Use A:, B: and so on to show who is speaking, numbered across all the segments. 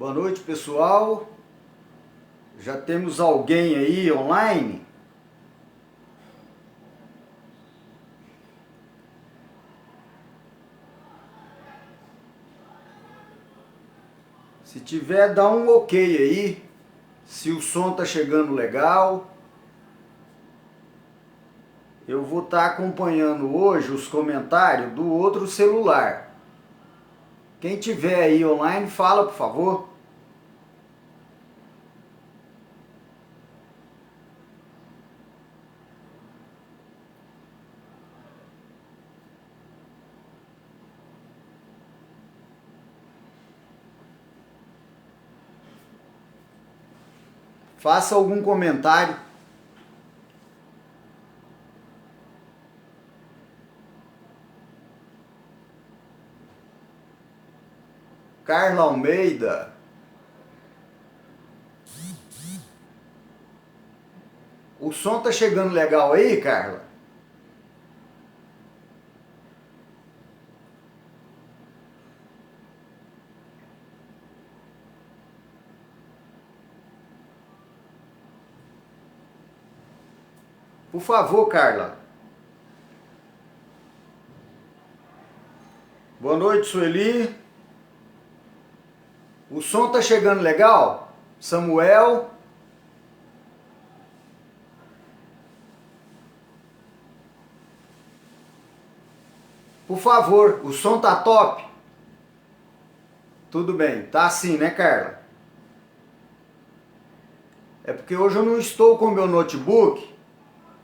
A: Boa noite, pessoal. Já temos alguém aí online? Se tiver, dá um ok aí. Se o som tá chegando legal. Eu vou estar acompanhando hoje os comentários do outro celular. Quem tiver aí online, fala, por favor. Faça algum comentário. Carla Almeida. O som tá chegando legal aí, Carla? Por favor, Carla. Boa noite, Sueli. O som tá chegando legal? Samuel. Por favor, o som tá top? Tudo bem, tá assim, né, Carla? É porque hoje eu não estou com o meu notebook,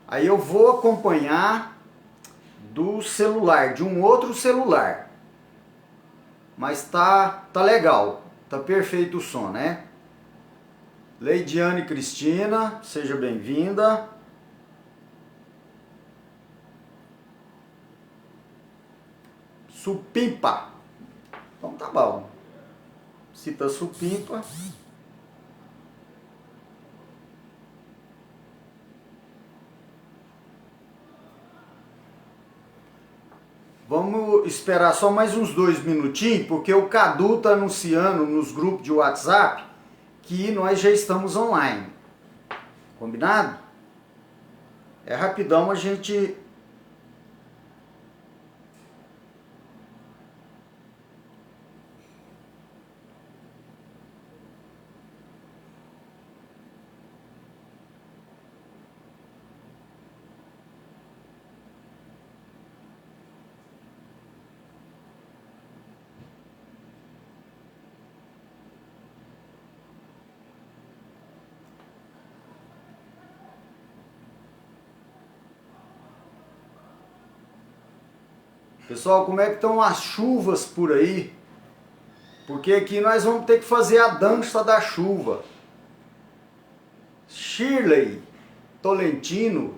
A: aí eu vou acompanhar do celular, de um outro celular. Mas tá legal, tá perfeito o som, né? Leidiane Cristina, seja bem-vinda. Supimpa. Então tá bom. Se tá supimpa. Vamos esperar só mais uns 2 minutinhos, porque o Cadu tá anunciando nos grupos de WhatsApp que nós já estamos online. Combinado? É rapidão a gente... Pessoal, como é que estão as chuvas por aí? Porque aqui nós vamos ter que fazer a dança da chuva. Shirley Tolentino.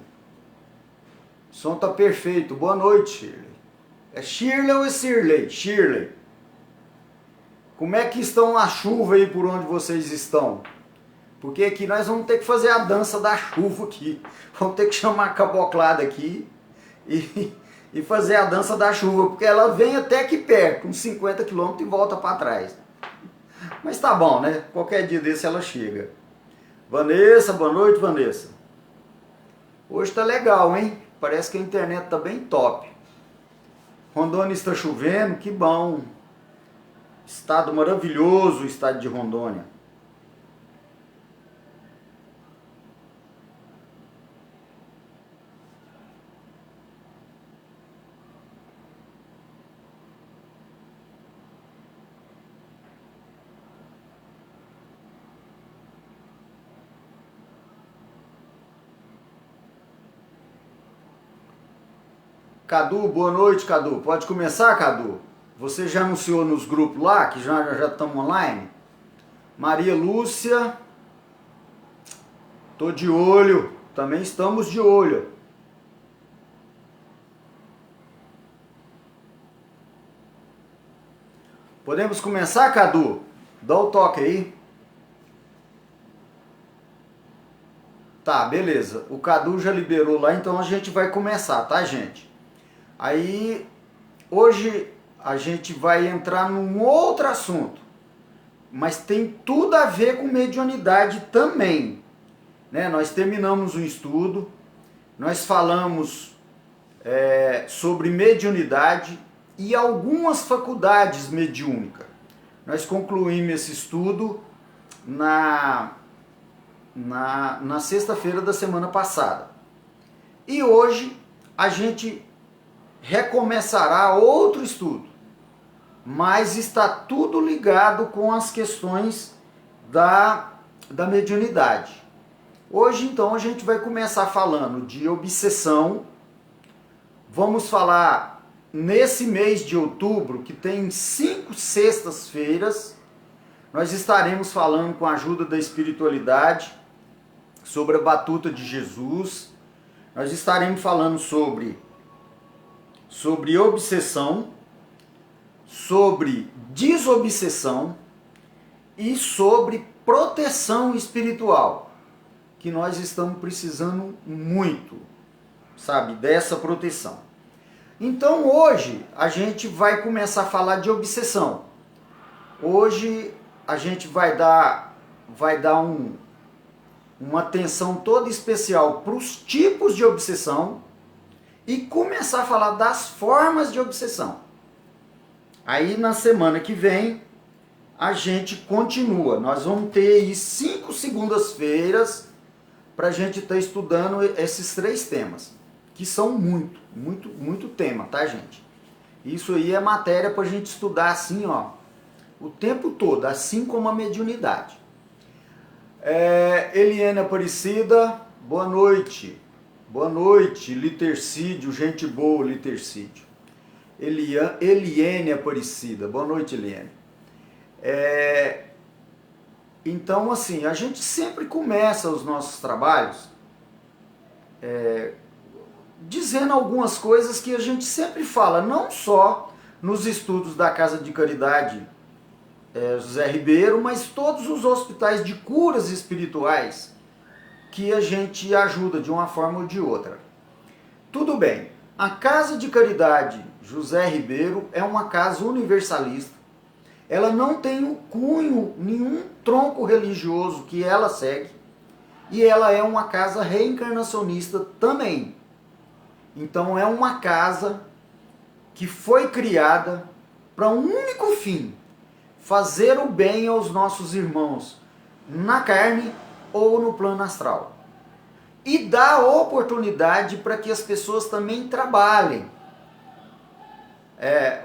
A: O som tá perfeito. Boa noite, Shirley. É Shirley ou é Shirley? Shirley. Como é que estão as chuvas aí por onde vocês estão? Porque aqui nós vamos ter que fazer a dança da chuva aqui. Vamos ter que chamar a caboclada aqui e fazer a dança da chuva, porque ela vem até aqui perto, uns 50 km e volta para trás. Mas tá bom, né? Qualquer dia desse ela chega. Vanessa, boa noite, Vanessa. Hoje tá legal, hein? Parece que a internet tá bem top. Rondônia está chovendo, que bom. Estado maravilhoso, o estado de Rondônia. Cadu, boa noite, Cadu. Pode começar, Cadu? Você já anunciou nos grupos lá, que já estamos online? Maria Lúcia. Tô de olho. Também estamos de olho. Podemos começar, Cadu? Dá o toque aí. Tá, beleza. O Cadu já liberou lá, então a gente vai começar, tá, gente? Aí, hoje a gente vai entrar num outro assunto. mas tem tudo a ver com mediunidade também. Né? Nós terminamos um estudo, nós falamos sobre mediunidade e algumas faculdades mediúnicas. Nós concluímos esse estudo na sexta-feira da semana passada. E hoje a gente recomeçará outro estudo, mas está tudo ligado com as questões da mediunidade. Hoje, então, a gente vai começar falando de obsessão. Vamos falar nesse mês de outubro, que tem 5 sextas-feiras, nós estaremos falando com a ajuda da espiritualidade sobre a batuta de Jesus. Nós estaremos falando sobre obsessão, sobre desobsessão e sobre proteção espiritual, que nós estamos precisando muito, sabe, dessa proteção. Então hoje a gente vai começar a falar de obsessão. Hoje a gente vai dar uma atenção toda especial para os tipos de obsessão e começar a falar das formas de obsessão. Aí na semana que vem a gente continua. Nós vamos ter aí 5 segundas-feiras para a gente estar estudando esses 3 temas, que são muito tema, tá, gente? Isso aí é matéria para a gente estudar assim, ó, o tempo todo, assim como a mediunidade. Eliane Aparecida, boa noite. Boa noite, Litercídio, gente boa, Litercídio. Eliane Aparecida, boa noite, Eliane. Então, assim, a gente sempre começa os nossos trabalhos dizendo algumas coisas que a gente sempre fala, não só nos estudos da Casa de Caridade José Ribeiro, mas todos os hospitais de curas espirituais que a gente ajuda de uma forma ou de outra. Tudo bem, a Casa de Caridade José Ribeiro é uma casa universalista. Ela não tem um cunho, nenhum tronco religioso que ela segue, e ela é uma casa reencarnacionista também. Então é uma casa que foi criada para um único fim: fazer o bem aos nossos irmãos na carne ou no plano astral. E dar oportunidade para que as pessoas também trabalhem.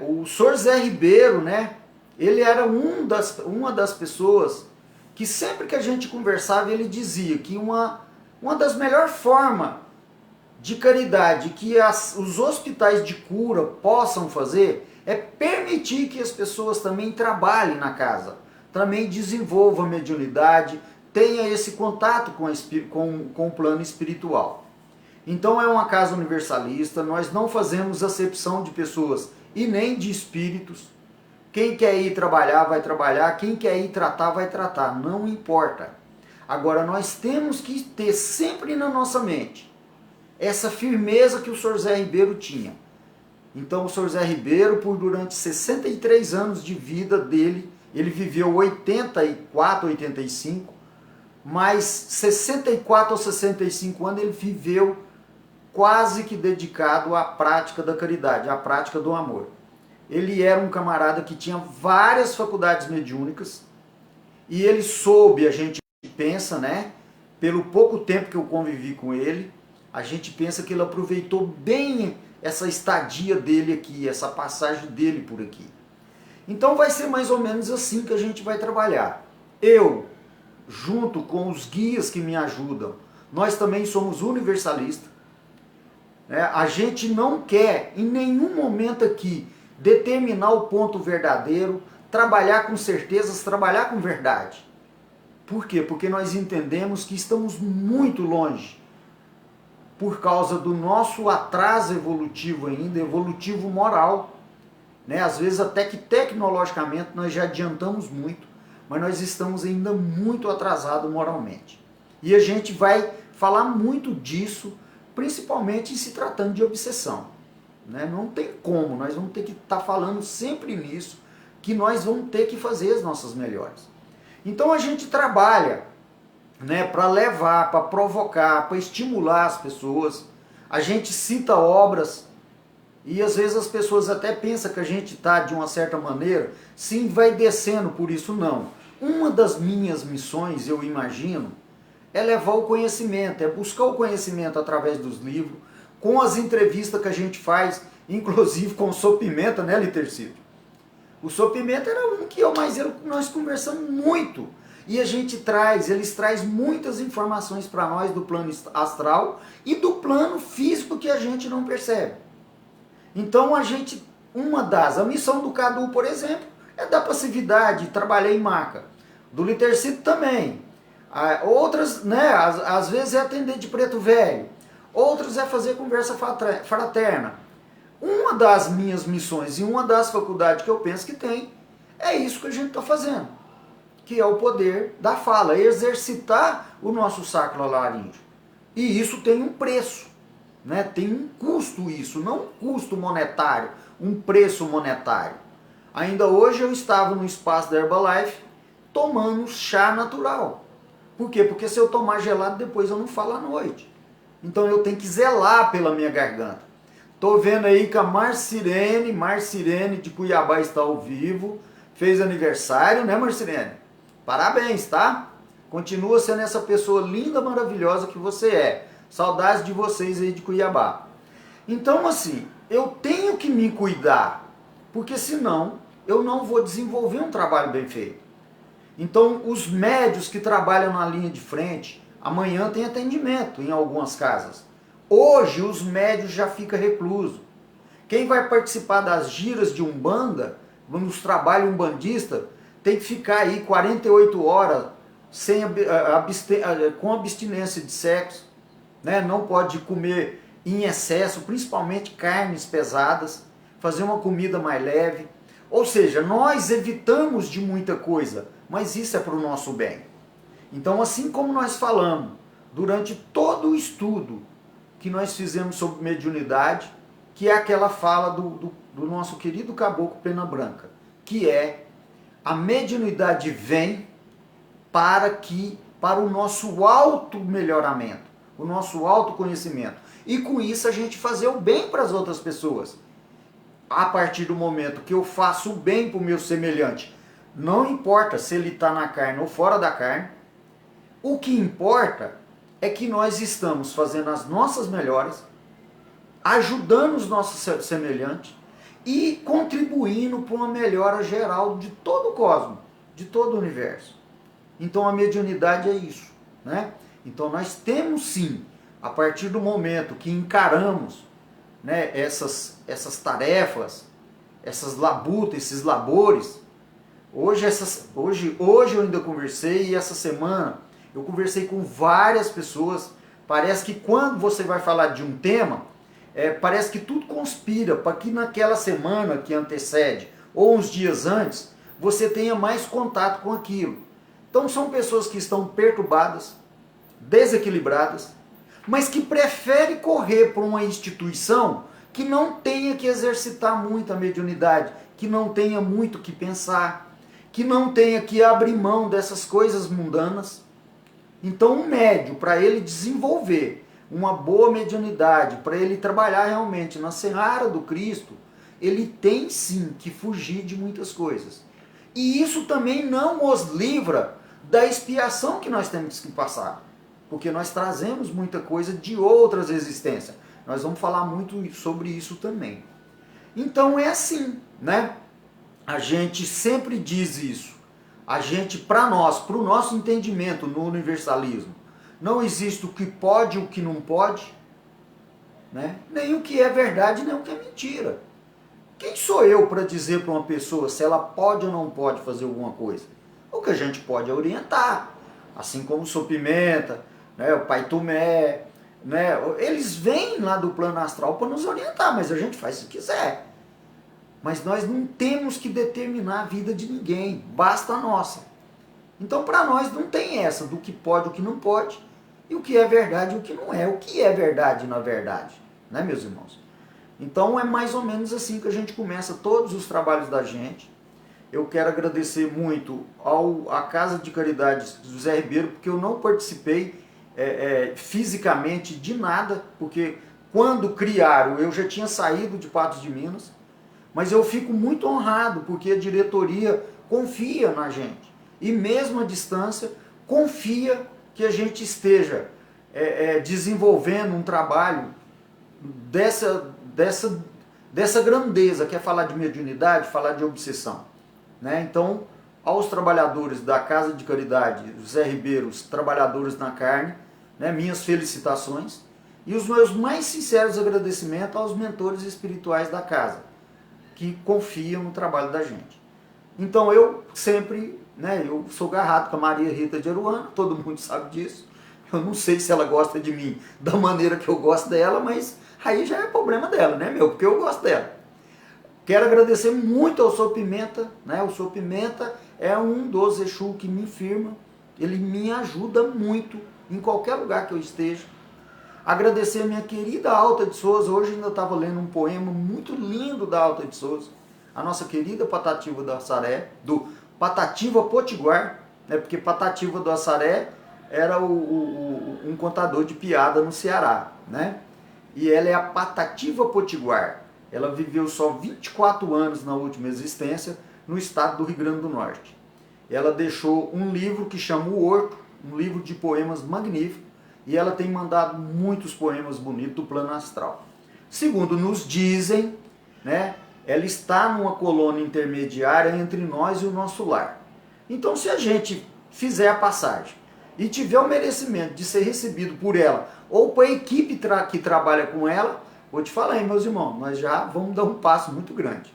A: O Sr. Zé Ribeiro, né? Ele era uma das pessoas que sempre que a gente conversava, ele dizia que uma das melhores formas de caridade que os hospitais de cura possam fazer é permitir que as pessoas também trabalhem na casa, também desenvolvam a mediunidade, tenha esse contato com o plano espiritual. Então é uma casa universalista, nós não fazemos acepção de pessoas e nem de espíritos. Quem quer ir trabalhar, vai trabalhar, quem quer ir tratar, vai tratar, não importa. Agora nós temos que ter sempre na nossa mente essa firmeza que o Sr. Zé Ribeiro tinha. Então o Sr. Zé Ribeiro, durante 63 anos de vida dele, ele viveu 84, 85, mas 64 ou 65 anos ele viveu quase que dedicado à prática da caridade, à prática do amor. Ele era um camarada que tinha várias faculdades mediúnicas e ele soube, a gente pensa, né, pelo pouco tempo que eu convivi com ele, a gente pensa que ele aproveitou bem essa estadia dele aqui, essa passagem dele por aqui. Então vai ser mais ou menos assim que a gente vai trabalhar. Eu, junto com os guias que me ajudam, nós também somos universalistas. A gente não quer em nenhum momento aqui determinar o ponto verdadeiro, trabalhar com certezas, trabalhar com verdade. Por quê? Porque nós entendemos que estamos muito longe, por causa do nosso atraso evolutivo ainda, evolutivo moral. Às vezes até que tecnologicamente nós já adiantamos muito, mas nós estamos ainda muito atrasados moralmente. E a gente vai falar muito disso, principalmente em se tratando de obsessão. Não tem como, nós vamos ter que estar falando sempre nisso, que nós vamos ter que fazer as nossas melhores. Então a gente trabalha, né, para levar, para provocar, para estimular as pessoas. A gente cita obras e às vezes as pessoas até pensam que a gente está de uma certa maneira, sim, vai descendo por isso. Não. Uma das minhas missões, eu imagino, é levar o conhecimento, é buscar o conhecimento através dos livros, com as entrevistas que a gente faz, inclusive com o Sr. Pimenta, né, Litercídio? O Sr. Pimenta era um que eu, mas nós conversamos muito. E a gente eles trazem muitas informações para nós do plano astral e do plano físico que a gente não percebe. Então a missão do Cadu, por exemplo, é dar passividade, trabalhar em marca. Do Litercito também. Outras, né, às vezes é atender de preto velho. Outras é fazer conversa fraterna. Uma das minhas missões e uma das faculdades que eu penso que tem, é isso que a gente está fazendo. Que é o poder da fala, exercitar o nosso sacro laríngeo. E isso tem um preço, né? Tem um custo isso, não um custo monetário, um preço monetário. Ainda hoje eu estava no espaço da Herbalife tomando chá natural. Por quê? Porque se eu tomar gelado depois eu não falo à noite. Então eu tenho que zelar pela minha garganta. Tô vendo aí que a Marcirene de Cuiabá está ao vivo, fez aniversário, né, Marcirene? Parabéns, tá? Continua sendo essa pessoa linda, maravilhosa que você é. Saudades de vocês aí de Cuiabá. Então, assim, eu tenho que me cuidar, porque senão eu não vou desenvolver um trabalho bem feito. Então, os médios que trabalham na linha de frente, amanhã tem atendimento em algumas casas. Hoje, os médios já ficam reclusos. Quem vai participar das giras de Umbanda, nos trabalhos umbandistas, tem que ficar aí 48 horas com abstinência de sexo, né? Não pode comer em excesso, principalmente carnes pesadas, fazer uma comida mais leve. Ou seja, nós evitamos de muita coisa, mas isso é para o nosso bem. Então, assim como nós falamos durante todo o estudo que nós fizemos sobre mediunidade, que é aquela fala do nosso querido caboclo Pena Branca, que é: a mediunidade vem para o nosso auto-melhoramento, o nosso autoconhecimento. E com isso a gente fazer o bem para as outras pessoas. A partir do momento que eu faço o bem para o meu semelhante, não importa se ele está na carne ou fora da carne, o que importa é que nós estamos fazendo as nossas melhores, ajudando os nossos semelhantes e contribuindo para uma melhora geral de todo o cosmos, de todo o universo. Então a mediunidade é isso, né? Então nós temos sim, a partir do momento que encaramos, né, essas tarefas, essas labutas, esses labores. Hoje eu ainda conversei, e essa semana eu conversei com várias pessoas. Parece que quando você vai falar de um tema, parece que tudo conspira para que naquela semana que antecede, ou uns dias antes, você tenha mais contato com aquilo. Então são pessoas que estão perturbadas, desequilibradas, mas que preferem correr para uma instituição que não tenha que exercitar muito a mediunidade, que não tenha muito que pensar, que não tenha que abrir mão dessas coisas mundanas. Então um médium, para ele desenvolver uma boa mediunidade, para ele trabalhar realmente na seara do Cristo, ele tem sim que fugir de muitas coisas. E isso também não os livra da expiação que nós temos que passar, porque nós trazemos muita coisa de outras existências. Nós vamos falar muito sobre isso também. Então é assim, né? A gente sempre diz isso. A gente, para nós, para o nosso entendimento no universalismo, não existe o que pode e o que não pode, né? Nem o que é verdade, nem o que é mentira. Quem sou eu para dizer para uma pessoa se ela pode ou não pode fazer alguma coisa? O que a gente pode é orientar. Assim como o Sr. Pimenta, né, o Pai Tomé, né, eles vêm lá do plano astral para nos orientar, mas a gente faz se quiser. Mas nós não temos que determinar a vida de ninguém, basta a nossa. Então para nós não tem essa do que pode e o que não pode, e o que é verdade e o que não é. O que é verdade na verdade, né, meus irmãos? Então é mais ou menos assim que a gente começa todos os trabalhos da gente. eu quero agradecer muito à Casa de Caridade do Zé Ribeiro, porque eu não participei fisicamente de nada, porque quando criaram eu já tinha saído de Patos de Minas, mas eu fico muito honrado, porque a diretoria confia na gente, e mesmo à distância, confia que a gente esteja desenvolvendo um trabalho dessa grandeza, que é falar de mediunidade, falar de obsessão. Né? Então, aos trabalhadores da Casa de Caridade, Zé Ribeiro, os trabalhadores na carne, né, minhas felicitações e os meus mais sinceros agradecimentos aos mentores espirituais da casa, que confiam no trabalho da gente. Então eu sempre, né, eu sou agarrado com a Maria Rita de Aruana, todo mundo sabe disso. Eu não sei se ela gosta de mim da maneira que eu gosto dela, mas aí já é problema dela, né, meu? Porque eu gosto dela. Quero agradecer muito ao Sr. Pimenta, né? O Sr. Pimenta é um dos Exu que me firma, ele me ajuda muito em qualquer lugar que eu esteja. Agradecer a minha querida Alta de Souza, hoje ainda estava lendo um poema muito lindo da Alta de Souza, a nossa querida Patativa do Assaré, do Patativa Potiguar, né? Porque Patativa do Assaré era um contador de piada no Ceará, né? E ela é a Patativa Potiguar. Ela viveu só 24 anos na última existência no estado do Rio Grande do Norte. Ela deixou um livro que chama O Horto, um livro de poemas magnífico, e ela tem mandado muitos poemas bonitos do plano astral. Segundo nos dizem, né, ela está numa colônia intermediária entre nós e o nosso lar. Então, se a gente fizer a passagem e tiver o merecimento de ser recebido por ela ou por a equipe que trabalha com ela, vou te falar, hein, meus irmãos, nós já vamos dar um passo muito grande.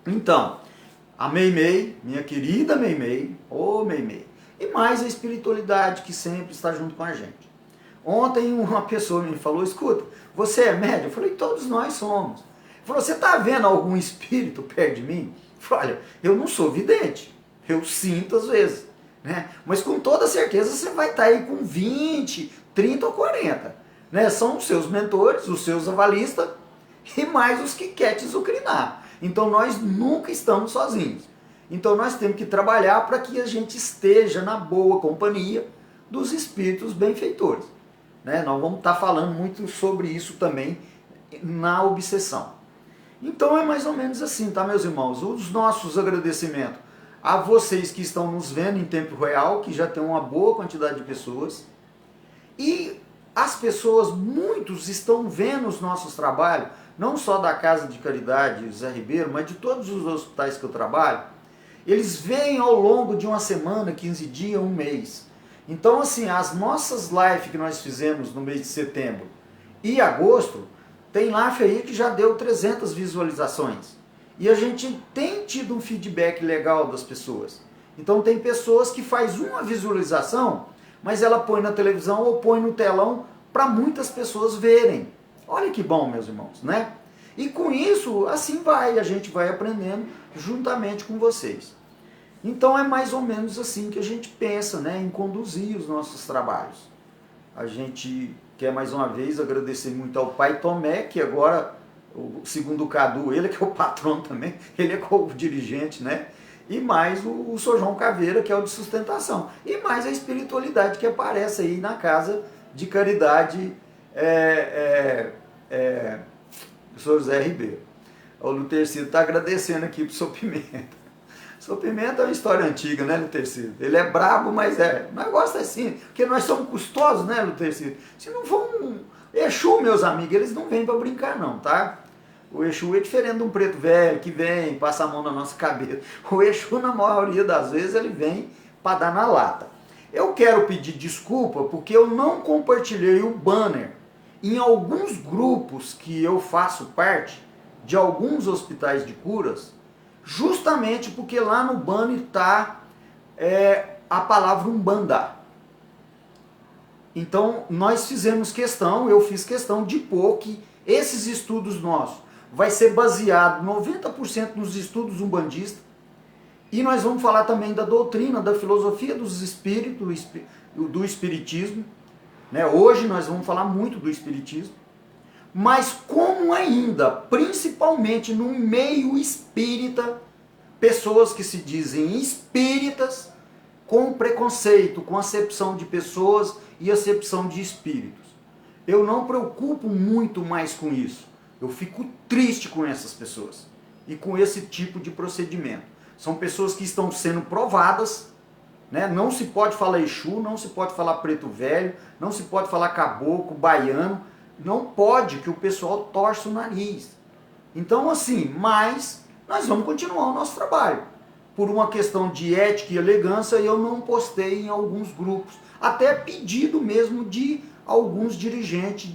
A: Então, a Meimei, minha querida Meimei, ô Meimei, e mais a espiritualidade que sempre está junto com a gente. Ontem uma pessoa me falou, escuta, você é médium? Eu falei, todos nós somos. Ele falou, você está vendo algum espírito perto de mim? Eu falei, olha, eu não sou vidente, eu sinto às vezes, né? Mas com toda certeza você vai estar aí com 20, 30 ou 40. Né? São os seus mentores, os seus avalistas e mais os que querem te azucrinar. Então nós nunca estamos sozinhos. Então nós temos que trabalhar para que a gente esteja na boa companhia dos espíritos benfeitores. Né? Nós vamos estar falando muito sobre isso também na obsessão. Então é mais ou menos assim, tá, meus irmãos? Os nossos agradecimentos a vocês que estão nos vendo em tempo real, que já tem uma boa quantidade de pessoas, e as pessoas, muitos estão vendo os nossos trabalhos, não só da Casa de Caridade Zé Ribeiro, mas de todos os hospitais que eu trabalho, eles veem ao longo de uma semana, 15 dias, um mês. Então, assim, as nossas lives que nós fizemos no mês de setembro e agosto, tem live aí que já deu 300 visualizações. E a gente tem tido um feedback legal das pessoas. Então tem pessoas que faz uma visualização, mas ela põe na televisão ou põe no telão para muitas pessoas verem. Olha que bom, meus irmãos, né? E com isso, assim vai, a gente vai aprendendo juntamente com vocês. Então é mais ou menos assim que a gente pensa, né, em conduzir os nossos trabalhos. A gente quer mais uma vez agradecer muito ao Pai Tomé, que agora, segundo o Cadu, ele que é o patrão também, ele é o dirigente, né? E mais o Sr. João Caveira, que é o de sustentação. E mais a espiritualidade que aparece aí na Casa de Caridade do Sr. Zé Ribeiro. O Lutercido está agradecendo aqui para o Sr. Pimenta. O Sr. Pimenta é uma história antiga, né, Lutercido? Ele é brabo, mas nós gostamos assim, porque nós somos custosos, né, Lutercido? Se não for um Exu, meus amigos, eles não vêm para brincar não, tá? O Exu é diferente de um preto velho que vem, passa a mão na nossa cabeça. O Exu, na maioria das vezes, ele vem para dar na lata. Eu quero pedir desculpa porque eu não compartilhei o banner em alguns grupos que eu faço parte, de alguns hospitais de curas, justamente porque lá no banner está a palavra Umbanda. Então nós fizemos questão, eu fiz questão de pôr que esses estudos nossos vai ser baseado 90% nos estudos umbandistas, e nós vamos falar também da doutrina, da filosofia dos espíritos, do espiritismo. Né? Hoje nós vamos falar muito do espiritismo, mas como ainda, principalmente no meio espírita, pessoas que se dizem espíritas com preconceito, com acepção de pessoas e acepção de espíritos. Eu não preocupo muito mais com isso. Eu fico triste com essas pessoas e com esse tipo de procedimento. São pessoas que estão sendo provadas, né? Não se pode falar Exu, não se pode falar preto velho, não se pode falar caboclo, baiano, não pode, que o pessoal torce o nariz. Então assim, mas nós vamos continuar o nosso trabalho. Por uma questão de ética e elegância, eu não postei em alguns grupos, até pedido mesmo de alguns dirigentes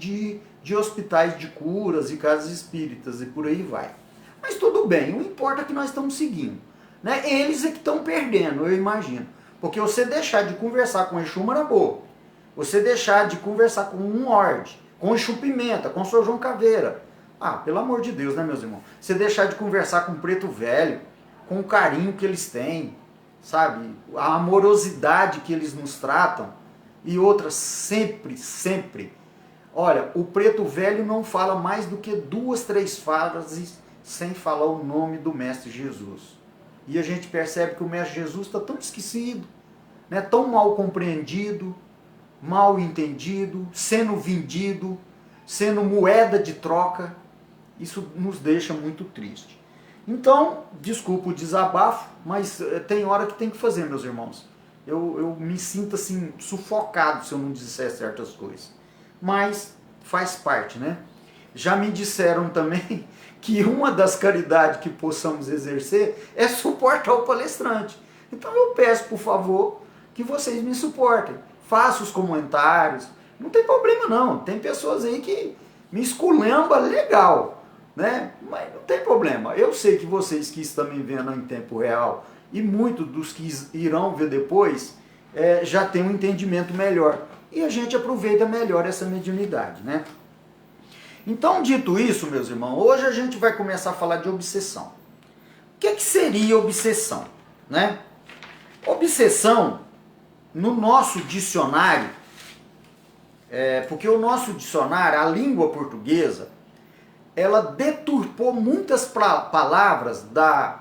A: de hospitais de curas e casas espíritas e por aí vai. Mas tudo bem, o importa é que nós estamos seguindo. Né? Eles é que estão perdendo, eu imagino. Porque você deixar de conversar com o Exu Marabô, você deixar de conversar com um Orde, com o Exu Pimenta, com o Sr. João Caveira. Ah, pelo amor de Deus, né, meus irmãos? Você deixar de conversar com o Preto Velho, com o carinho que eles têm, sabe? A amorosidade que eles nos tratam. E outras, sempre, sempre. Olha, o Preto Velho não fala mais do que 2, 3 frases sem falar o nome do Mestre Jesus. E a gente percebe que o Mestre Jesus está tão esquecido, né? Tão mal compreendido, mal entendido, sendo vendido, sendo moeda de troca. Isso nos deixa muito triste. Então, desculpa o desabafo, mas tem hora que tem que fazer, meus irmãos. Eu me sinto assim, sufocado se eu não disser certas coisas. Mas faz parte, né? Já me disseram também que uma das caridades que possamos exercer é suportar o palestrante. Então eu peço, por favor, que vocês me suportem. Façam os comentários. Não tem problema não. Tem pessoas aí que me esculhamba legal, né? Mas não tem problema. Eu sei que vocês que estão me vendo em tempo real e muitos dos que irão ver depois já tem um entendimento melhor. E a gente aproveita melhor essa mediunidade, né? Então, dito isso, meus irmãos, hoje a gente vai começar a falar de obsessão. O que seria obsessão, né? Obsessão, no nosso dicionário, porque o nosso dicionário, a língua portuguesa, ela deturpou muitas palavras da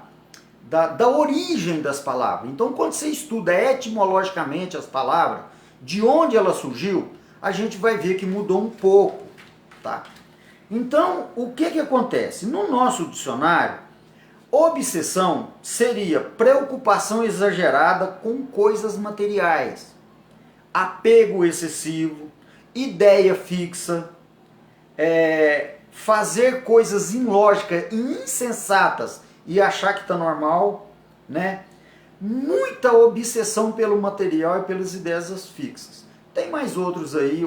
A: origem das palavras. Então, quando você estuda etimologicamente as palavras, de onde ela surgiu, a gente vai ver que mudou um pouco, tá? Então, o que acontece? No nosso dicionário, obsessão seria preocupação exagerada com coisas materiais, apego excessivo, ideia fixa, fazer coisas ilógicas e insensatas e achar que está normal, né? Muita obsessão pelo material e pelas ideias fixas. Tem mais outros aí,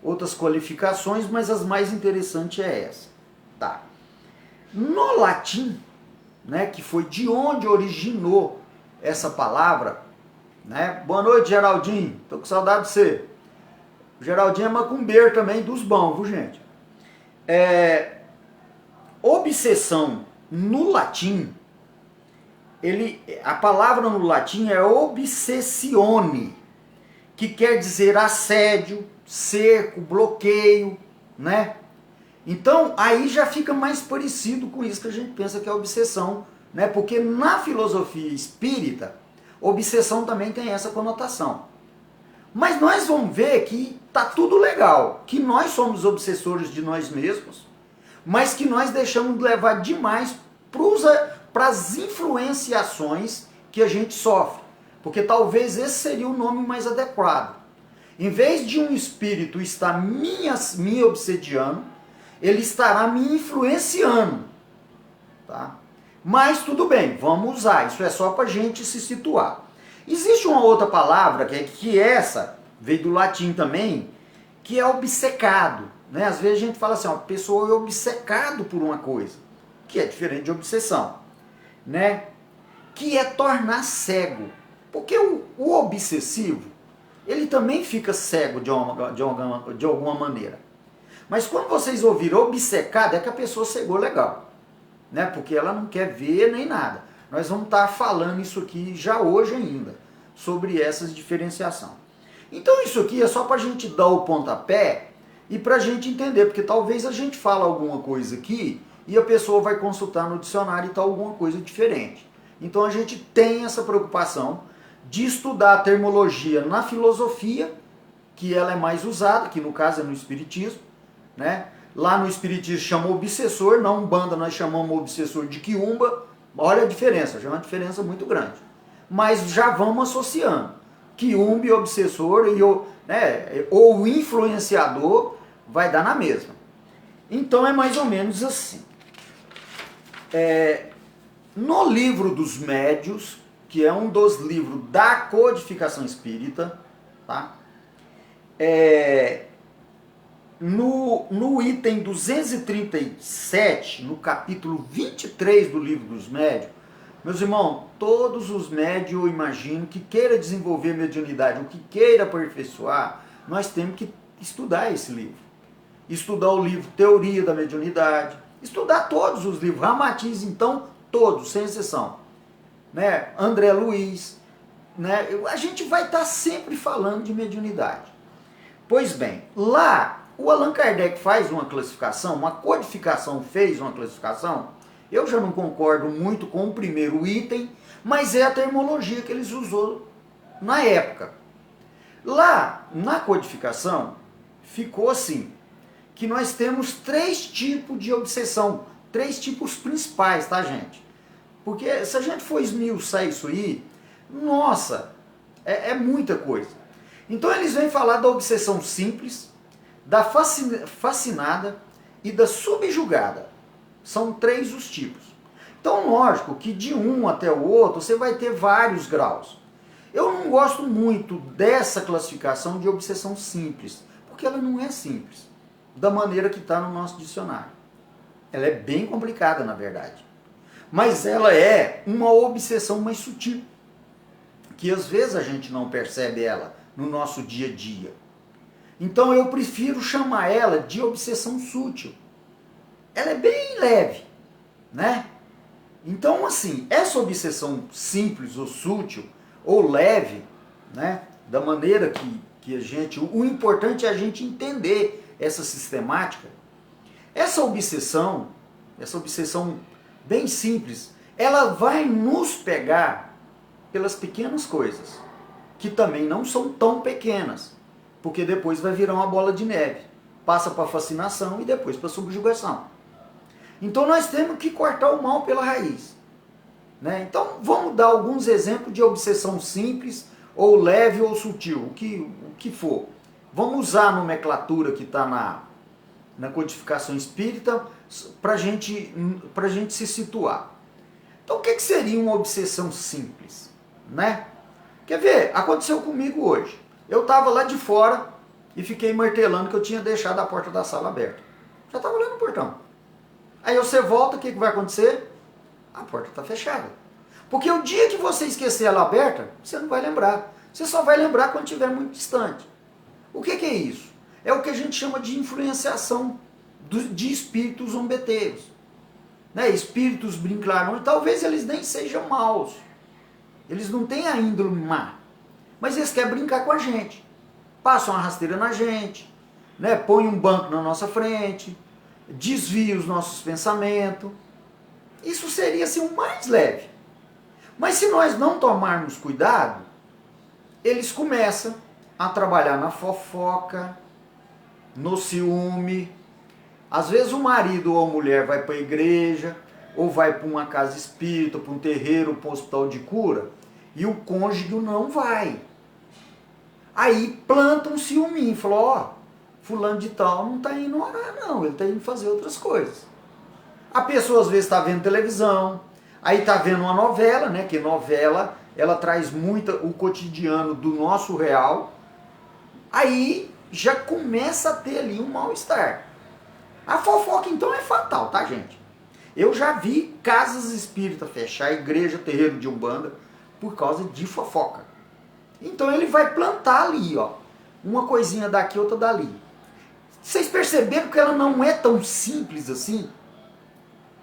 A: outras qualificações, mas as mais interessantes é essa. Tá. No latim, né, que foi de onde originou essa palavra, né? Boa noite, Geraldinho. Tô com saudade de você. O Geraldinho é macumbeiro também, dos bons, viu, gente? Obsessão no latim, a palavra no latim é obsessione, que quer dizer assédio, cerco, bloqueio, né? Então, aí já fica mais parecido com isso que a gente pensa que é obsessão, né? Porque na filosofia espírita, obsessão também tem essa conotação. Mas nós vamos ver que tá tudo legal, que nós somos obsessores de nós mesmos, mas que nós deixamos levar demais para as influenciações que a gente sofre. Porque talvez esse seria o nome mais adequado. Em vez de um espírito estar me obsediando, ele estará me influenciando. Tá? Mas tudo bem, vamos usar. Isso é só para a gente se situar. Existe uma outra palavra, que essa veio do latim também, que é obcecado. Né? Às vezes a gente fala assim, ó, a pessoa é obcecado por uma coisa, que é diferente de obsessão. Né? Que é tornar cego. Porque o obsessivo, ele também fica cego de alguma maneira. Mas quando vocês ouviram obcecado, é que a pessoa cegou legal. Né? Porque ela não quer ver nem nada. Nós vamos estar falando isso aqui já hoje ainda, sobre essas diferenciação. Então isso aqui é só para a gente dar o pontapé e para a gente entender, porque talvez a gente fale alguma coisa aqui e a pessoa vai consultar no dicionário e está alguma coisa diferente. Então a gente tem essa preocupação de estudar a termologia na filosofia, que ela é mais usada, que no caso é no espiritismo, né? Lá no espiritismo chama obsessor, na Umbanda nós chamamos obsessor de quiumba. Olha a diferença, já é uma diferença muito grande. Mas já vamos associando. Quiumba e obsessor, ou influenciador, vai dar na mesma. Então é mais ou menos assim. No livro dos médios, que é um dos livros da codificação espírita, tá? No item 237, no capítulo 23 do livro dos médios, meus irmãos, todos os médios, eu imagino, que queira desenvolver mediunidade, ou que queira aperfeiçoar, nós temos que estudar esse livro. Estudar o livro Teoria da Mediunidade, estudar todos os livros, Ramatiz, então, todos, sem exceção. Né? André Luiz, né? A gente vai estar sempre falando de mediunidade. Pois bem, lá o Allan Kardec faz uma classificação, uma codificação fez uma classificação. Eu já não concordo muito com o primeiro item, mas é a termologia que eles usou na época. Lá, na codificação, ficou assim, que nós temos 3 tipos de obsessão, 3 tipos principais, tá, gente? Porque se a gente for esmiuçar isso aí, nossa, é muita coisa. Então eles vêm falar da obsessão simples, da fascinada e da subjugada. São 3 os tipos. Então, lógico que de um até o outro você vai ter vários graus. Eu não gosto muito dessa classificação de obsessão simples, porque ela não é simples, da maneira que está no nosso dicionário. Ela é bem complicada, na verdade. Mas ela é uma obsessão mais sutil, que às vezes a gente não percebe ela no nosso dia a dia. Então eu prefiro chamar ela de obsessão sutil. Ela é bem leve, né? Então, assim, essa obsessão simples ou sutil, ou leve, né? Da maneira que a gente... O importante é a gente entender essa sistemática. Essa obsessão bem simples, ela vai nos pegar pelas pequenas coisas, que também não são tão pequenas, porque depois vai virar uma bola de neve. Passa para fascinação e depois para subjugação. Então nós temos que cortar o mal pela raiz. Né? Então vamos dar alguns exemplos de obsessão simples, ou leve ou sutil, o que for. Vamos usar a nomenclatura que está na codificação espírita para a gente se situar. Então o que seria uma obsessão simples? Né? Quer ver? Aconteceu comigo hoje. Eu estava lá de fora e fiquei martelando que eu tinha deixado a porta da sala aberta. Já estava lá no portão. Aí você volta, o que vai acontecer? A porta está fechada. Porque o dia que você esquecer ela aberta, você não vai lembrar. Você só vai lembrar quando estiver muito distante. O que é isso? É o que a gente chama de influenciação de espíritos zombeteiros. Né? Espíritos brincalhões, talvez eles nem sejam maus. Eles não têm a índole má. Mas eles querem brincar com a gente. Passam uma rasteira na gente, né? Põe um banco na nossa frente, desvia os nossos pensamentos. Isso seria assim o mais leve. Mas se nós não tomarmos cuidado, eles começam a trabalhar na fofoca, no ciúme. Às vezes o marido ou a mulher vai para a igreja, ou vai para uma casa espírita, para um terreiro, para um hospital de cura, e o cônjuge não vai. Aí planta um ciúminho, falou, ó, fulano de tal não está indo orar não, ele está indo fazer outras coisas. A pessoa às vezes está vendo televisão, aí está vendo uma novela, né? Que novela, ela traz muito o cotidiano do nosso real. Aí já começa a ter ali um mal-estar. A fofoca então é fatal, tá, gente? Eu já vi casas espíritas fechar, igreja, terreiro de Umbanda, por causa de fofoca. Então ele vai plantar ali, ó, uma coisinha daqui, outra dali. Vocês perceberam que ela não é tão simples assim?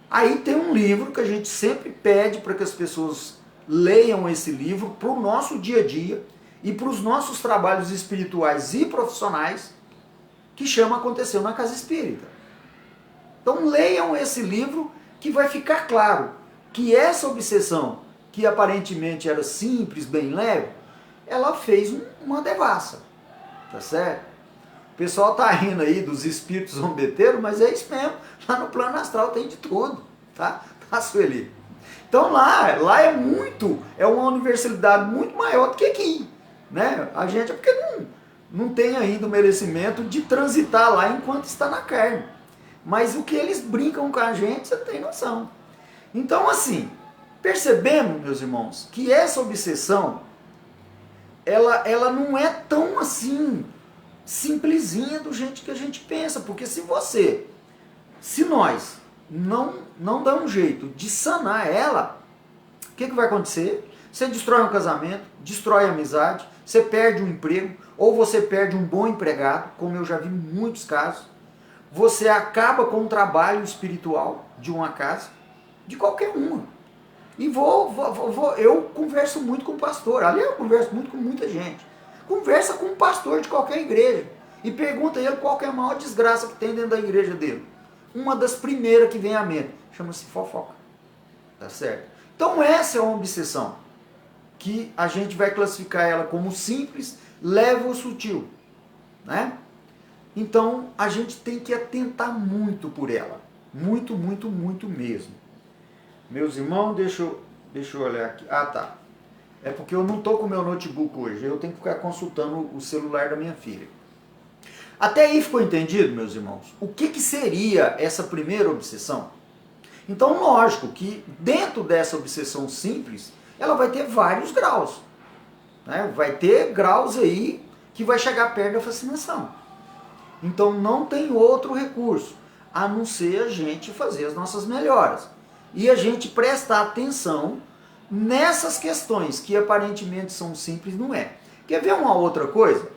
A: Aí tem um livro que a gente sempre pede para que as pessoas leiam esse livro para o nosso dia a dia e para os nossos trabalhos espirituais e profissionais, que chama Aconteceu na Casa Espírita. Então leiam esse livro que vai ficar claro que essa obsessão que aparentemente era simples, bem leve, ela fez uma devassa, tá certo? O pessoal tá rindo aí dos espíritos zombeteiros, mas é isso mesmo, lá no plano astral tem de tudo, tá? Tá, Sueli? Então lá é uma universalidade muito maior do que aqui, né? A gente é porque não tem ainda o merecimento de transitar lá enquanto está na carne. Mas o que eles brincam com a gente, você não tem noção. Então assim, percebemos, meus irmãos, que essa obsessão, ela não é tão assim, simplesinha do jeito que a gente pensa. Porque se nós não dá um jeito de sanar ela, o que vai acontecer? Você destrói um casamento, destrói a amizade, você perde um emprego, ou você perde um bom empregado, como eu já vi muitos casos. Você acaba com o trabalho espiritual de uma casa, de qualquer uma. E eu converso muito com o pastor, ali eu converso muito com muita gente. Conversa com um pastor de qualquer igreja e pergunta a ele qual que é a maior desgraça que tem dentro da igreja dele. Uma das primeiras que vem à mente, chama-se fofoca. Tá certo? Então essa é uma obsessão, que a gente vai classificar ela como simples, leve ou sutil, né? Então a gente tem que atentar muito por ela, muito, muito, muito mesmo. Meus irmãos, deixa eu olhar aqui. Ah, tá. É porque eu não estou com o meu notebook hoje, eu tenho que ficar consultando o celular da minha filha. Até aí ficou entendido, meus irmãos? O que seria essa primeira obsessão? Então, lógico que dentro dessa obsessão simples, ela vai ter vários graus, né? Vai ter graus aí que vai chegar perto da fascinação. Então não tem outro recurso, a não ser a gente fazer as nossas melhoras. E a gente prestar atenção nessas questões que aparentemente são simples, não é. Quer ver uma outra coisa?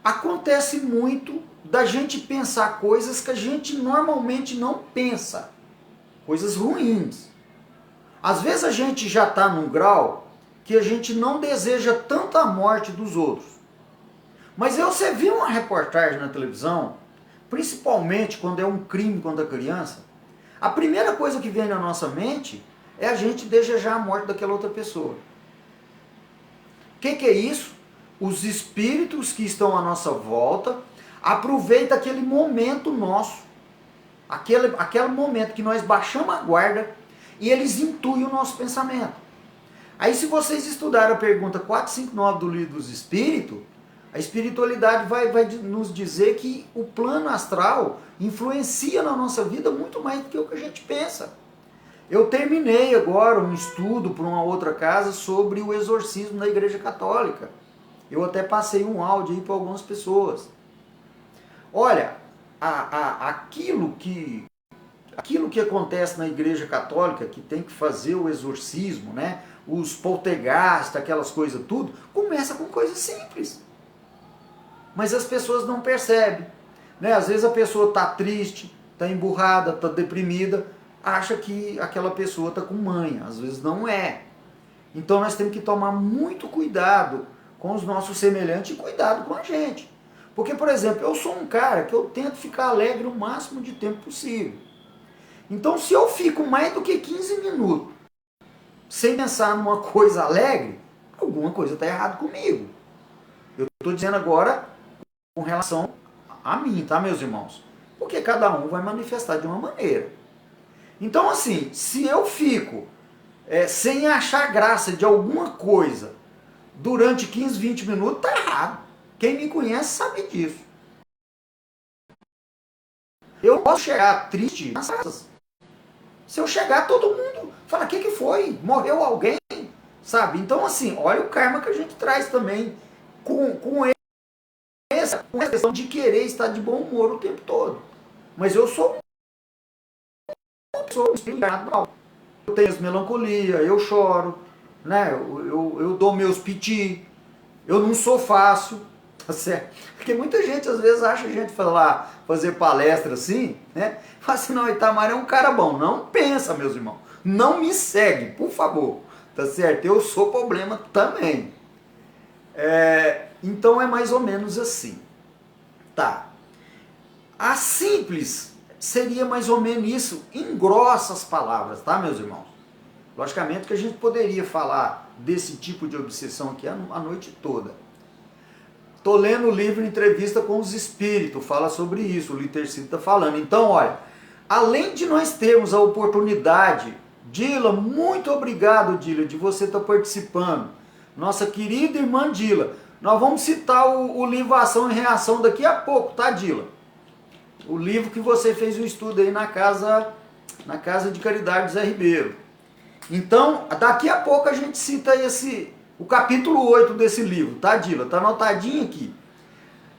A: Acontece muito da gente pensar coisas que a gente normalmente não pensa. Coisas ruins. Às vezes a gente já está num grau que a gente não deseja tanto a morte dos outros. Mas você viu uma reportagem na televisão, principalmente quando é um crime contra a criança, a primeira coisa que vem na nossa mente é a gente desejar a morte daquela outra pessoa. O que é isso? Os espíritos que estão à nossa volta aproveitam aquele momento nosso, aquele momento que nós baixamos a guarda e eles intuem o nosso pensamento. Aí se vocês estudarem a pergunta 459 do Livro dos Espíritos, a espiritualidade vai nos dizer que o plano astral influencia na nossa vida muito mais do que o que a gente pensa. Eu terminei agora um estudo para uma outra casa sobre o exorcismo da Igreja Católica. Eu até passei um áudio aí para algumas pessoas. Olha, aquilo que acontece na Igreja Católica, que tem que fazer o exorcismo, né? Os poltergeist, aquelas coisas tudo, começa com coisas simples. Mas as pessoas não percebem, né? Às vezes a pessoa está triste, está emburrada, está deprimida, acha que aquela pessoa está com manha. Às vezes não é. Então nós temos que tomar muito cuidado com os nossos semelhantes e cuidado com a gente. Porque, por exemplo, eu sou um cara que eu tento ficar alegre o máximo de tempo possível. Então se eu fico mais do que 15 minutos sem pensar numa coisa alegre, alguma coisa está errada comigo. Eu estou dizendo agora com relação a mim, tá, meus irmãos? Porque cada um vai manifestar de uma maneira. Então, assim, se eu fico sem achar graça de alguma coisa durante 15, 20 minutos, tá errado. Quem me conhece sabe disso. Eu posso chegar triste nas casas. Se eu chegar, todo mundo fala, o que foi? Morreu alguém? Sabe? Então, assim, olha o karma que a gente traz também com essa questão de querer estar de bom humor o tempo todo. Mas eu sou uma pessoa espiritual. Eu tenho melancolia, eu choro, né? Eu dou meus piti, eu não sou fácil, tá certo? Porque muita gente às vezes acha a gente fazer palestra assim, né? Fala assim, não, Itamar é um cara bom. Não pensa, meus irmãos. Não me segue, por favor. Tá certo? Eu sou problema também. Então é mais ou menos assim. Tá. A simples seria mais ou menos isso, em grossas palavras, tá, meus irmãos? Logicamente que a gente poderia falar desse tipo de obsessão aqui a noite toda. Estou lendo o livro Entrevista com os Espíritos, fala sobre isso, o Litercito está falando. Então, olha, além de nós termos a oportunidade, Dila, muito obrigado, Dila, de você estar participando. Nossa querida irmã Dila, nós vamos citar o livro Ação e Reação daqui a pouco, tá, Dila? O livro que você fez o estudo aí na casa de Caridade Zé Ribeiro. Então, daqui a pouco a gente cita o capítulo 8 desse livro, tá, Dila? Tá anotadinho aqui.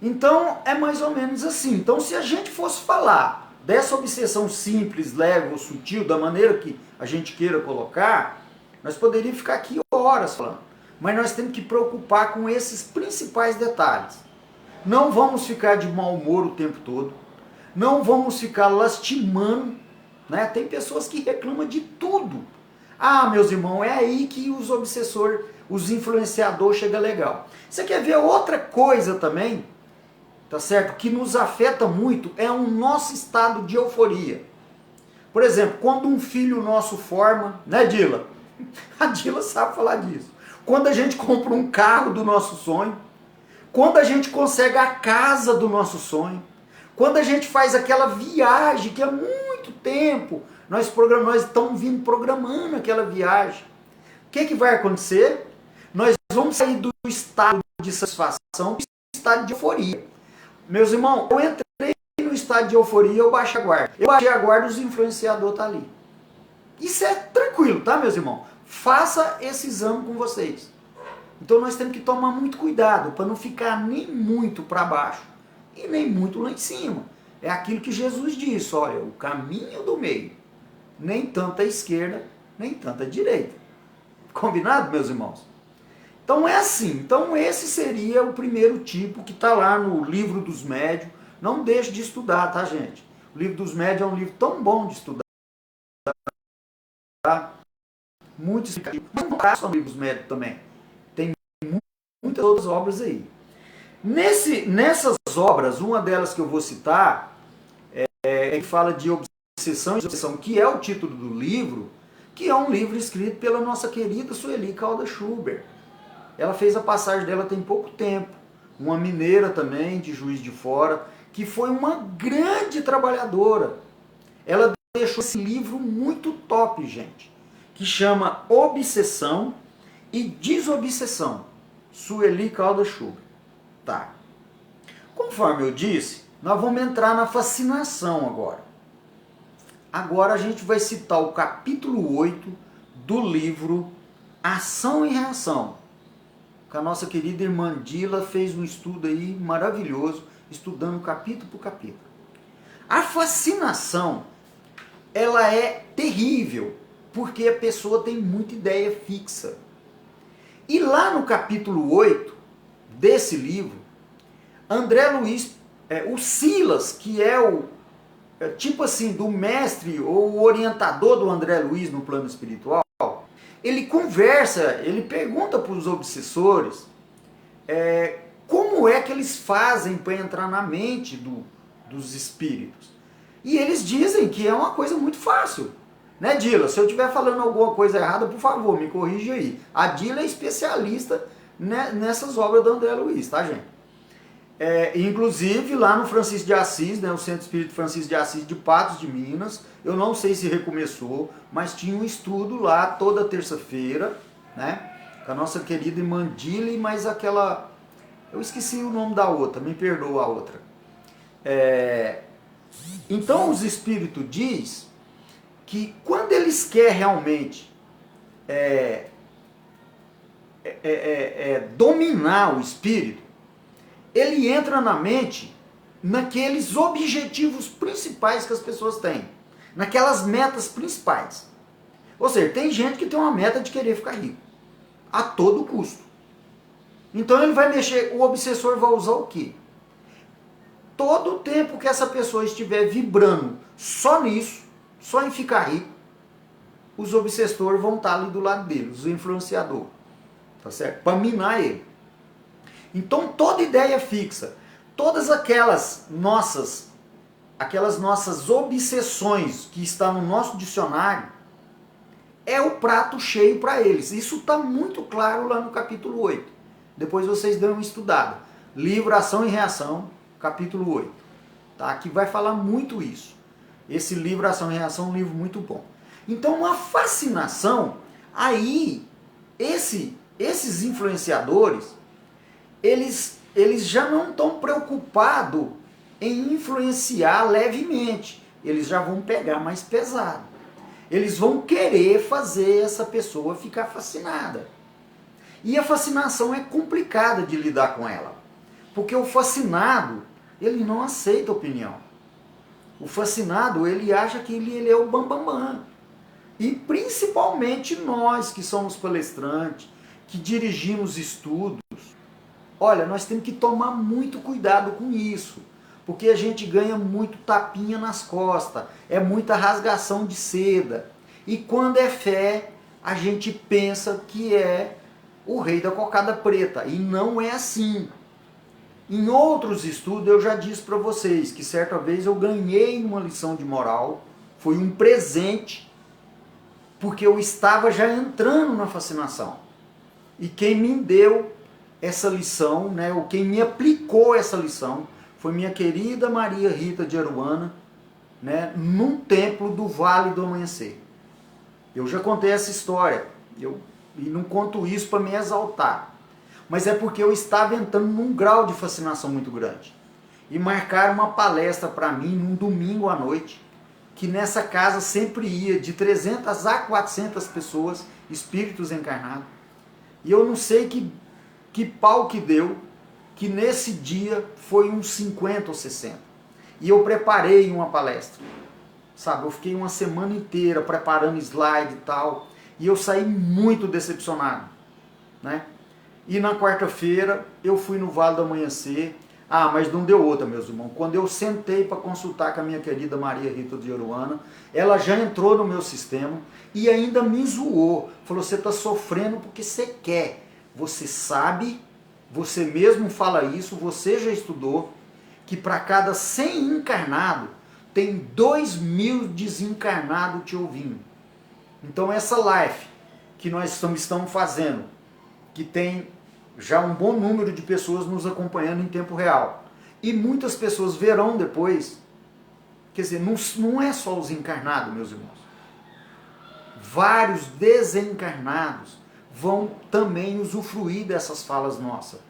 A: Então, é mais ou menos assim. Então, se a gente fosse falar dessa obsessão simples, leve ou sutil, da maneira que a gente queira colocar, nós poderíamos ficar aqui horas falando. Mas nós temos que preocupar com esses principais detalhes. Não vamos ficar de mau humor o tempo todo. Não vamos ficar lastimando, né? Tem pessoas que reclamam de tudo. Ah, meus irmãos, é aí que os obsessores, os influenciadores chegam legal. Você quer ver outra coisa também, tá certo? Que nos afeta muito é o nosso estado de euforia. Por exemplo, quando um filho nosso forma, né, Dila? A Dila sabe falar disso. Quando a gente compra um carro do nosso sonho, quando a gente consegue a casa do nosso sonho, quando a gente faz aquela viagem que há muito tempo nós estamos vindo programando aquela viagem. O que vai acontecer? Nós vamos sair do estado de satisfação para o estado de euforia. Meus irmãos, eu entrei no estado de euforia, eu baixei a guarda. Eu baixei a guarda, os influenciadores estão ali. Isso é tranquilo, tá, meus irmãos? Faça esse exame com vocês. Então nós temos que tomar muito cuidado para não ficar nem muito para baixo e nem muito lá em cima. É aquilo que Jesus disse, olha, o caminho do meio. Nem tanto à esquerda, nem tanto à direita. Combinado, meus irmãos? Então é assim. Então esse seria o primeiro tipo que está lá no Livro dos Médiuns. Não deixe de estudar, tá, gente? O Livro dos Médiuns é um livro tão bom de estudar. Tá? Muito explicativo. Mas não no Livro dos Médiuns também. Tem muitas outras obras aí. Nessas obras, uma delas que eu vou citar que fala de obsessão e obsessão, que é o título do livro, que é um livro escrito pela nossa querida Sueli Caldas Schubert. Ela fez a passagem dela tem pouco tempo. Uma mineira também, de Juiz de Fora, que foi uma grande trabalhadora. Ela deixou esse livro muito top, gente, que chama Obsessão e Desobsessão. Sueli Caldas Schubert. Tá. Conforme eu disse, nós vamos entrar na fascinação agora. Agora a gente vai citar o capítulo 8 do livro Ação e Reação. Que a nossa querida irmã Dila fez um estudo aí maravilhoso, estudando capítulo por capítulo. A fascinação, ela é terrível, porque a pessoa tem muita ideia fixa. E lá no capítulo 8 desse livro, André Luiz, o Silas, que é o tipo assim, do mestre ou o orientador do André Luiz no plano espiritual, ele conversa, ele pergunta para os obsessores como é que eles fazem para entrar na mente dos espíritos. E eles dizem que é uma coisa muito fácil. Né, Dila? Se eu estiver falando alguma coisa errada, por favor, me corrija aí. A Dila é especialista nessas obras do André Luiz, tá, gente? Inclusive lá no Francisco de Assis, né, o Centro Espírita Francisco de Assis de Patos de Minas, eu não sei se recomeçou, mas tinha um estudo lá toda terça-feira, né, com a nossa querida irmã Dila, mas aquela, eu esqueci o nome da outra, me perdoa a outra. Então os espíritos diz que quando eles querem realmente dominar o espírito, ele entra na mente naqueles objetivos principais que as pessoas têm, naquelas metas principais. Ou seja, tem gente que tem uma meta de querer ficar rico, a todo custo. Então ele vai mexer, o obsessor vai usar o quê? Todo o tempo que essa pessoa estiver vibrando só nisso, só em ficar rico, os obsessores vão estar ali do lado dele, os influenciadores, tá certo? Para minar ele. Então toda ideia fixa, todas aquelas nossas obsessões que estão no nosso dicionário, é o prato cheio para eles. Isso está muito claro lá no capítulo 8. Depois vocês dão uma estudada. Livro Ação e Reação, capítulo 8. Tá? Que vai falar muito isso. Esse livro Ação e Reação é um livro muito bom. Então, uma fascinação, aí, esses influenciadores, eles já não estão preocupados em influenciar levemente. Eles já vão pegar mais pesado. Eles vão querer fazer essa pessoa ficar fascinada. E a fascinação é complicada de lidar com ela. Porque o fascinado, ele não aceita opinião. O fascinado, ele acha que ele é o bambambam. Bam, bam. E principalmente nós que somos palestrantes, que dirigimos estudos, olha, nós temos que tomar muito cuidado com isso. Porque a gente ganha muito tapinha nas costas, é muita rasgação de seda. E quando é fé, a gente pensa que é o rei da cocada preta. E não é assim. Em outros estudos eu já disse para vocês que certa vez eu ganhei uma lição de moral, foi um presente, porque eu estava já entrando na fascinação. E quem me deu essa lição, né, ou quem me aplicou essa lição, foi minha querida Maria Rita de Aruana, né, num templo do Vale do Amanhecer. Eu já contei essa história, e não conto isso para me exaltar, mas é porque eu estava entrando num grau de fascinação muito grande. E marcaram uma palestra para mim num domingo à noite, que nessa casa sempre ia de 300 a 400 pessoas, espíritos encarnados. E eu não sei que pau que deu, que nesse dia foi uns 50 ou 60. E eu preparei uma palestra. Sabe, eu fiquei uma semana inteira preparando slide e tal. E eu saí muito decepcionado, né? E na quarta-feira eu fui no Vale do Amanhecer. Ah, mas não deu outra, meus irmãos. Quando eu sentei para consultar com a minha querida Maria Rita de Aruana, ela já entrou no meu sistema e ainda me zoou. Falou, você está sofrendo porque você quer. Você sabe, você mesmo fala isso, você já estudou, que para cada 100 encarnados, tem 2.000 desencarnados te ouvindo. Então essa live que nós estamos fazendo, que tem já um bom número de pessoas nos acompanhando em tempo real, e muitas pessoas verão depois, quer dizer, não é só os encarnados, meus irmãos. Vários desencarnados vão também usufruir dessas falas nossas.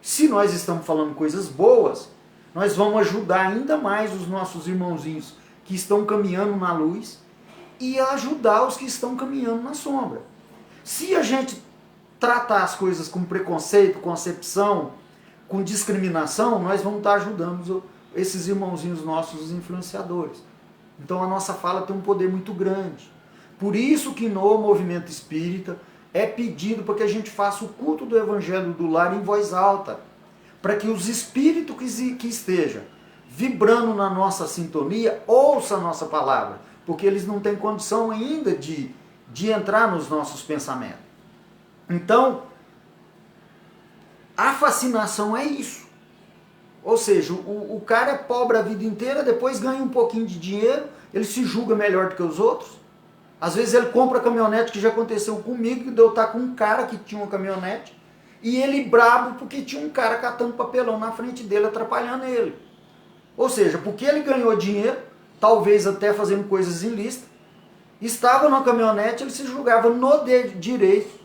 A: Se nós estamos falando coisas boas, nós vamos ajudar ainda mais os nossos irmãozinhos que estão caminhando na luz e ajudar os que estão caminhando na sombra. Se a gente tratar as coisas com preconceito, concepção, com discriminação, nós vamos estar ajudando esses irmãozinhos nossos, os influenciadores. Então a nossa fala tem um poder muito grande. Por isso que no movimento espírita é pedido para que a gente faça o culto do Evangelho do Lar em voz alta, para que os espíritos que estejam vibrando na nossa sintonia ouçam a nossa palavra, porque eles não têm condição ainda de entrar nos nossos pensamentos. Então, a fascinação é isso. Ou seja, o cara é pobre a vida inteira, depois ganha um pouquinho de dinheiro, ele se julga melhor do que os outros. Às vezes ele compra a caminhonete, que já aconteceu comigo, que eu estar com um cara que tinha uma caminhonete, e ele brabo porque tinha um cara catando papelão na frente dele, atrapalhando ele. Ou seja, porque ele ganhou dinheiro, talvez até fazendo coisas ilícitas, estava na caminhonete, ele se julgava no direito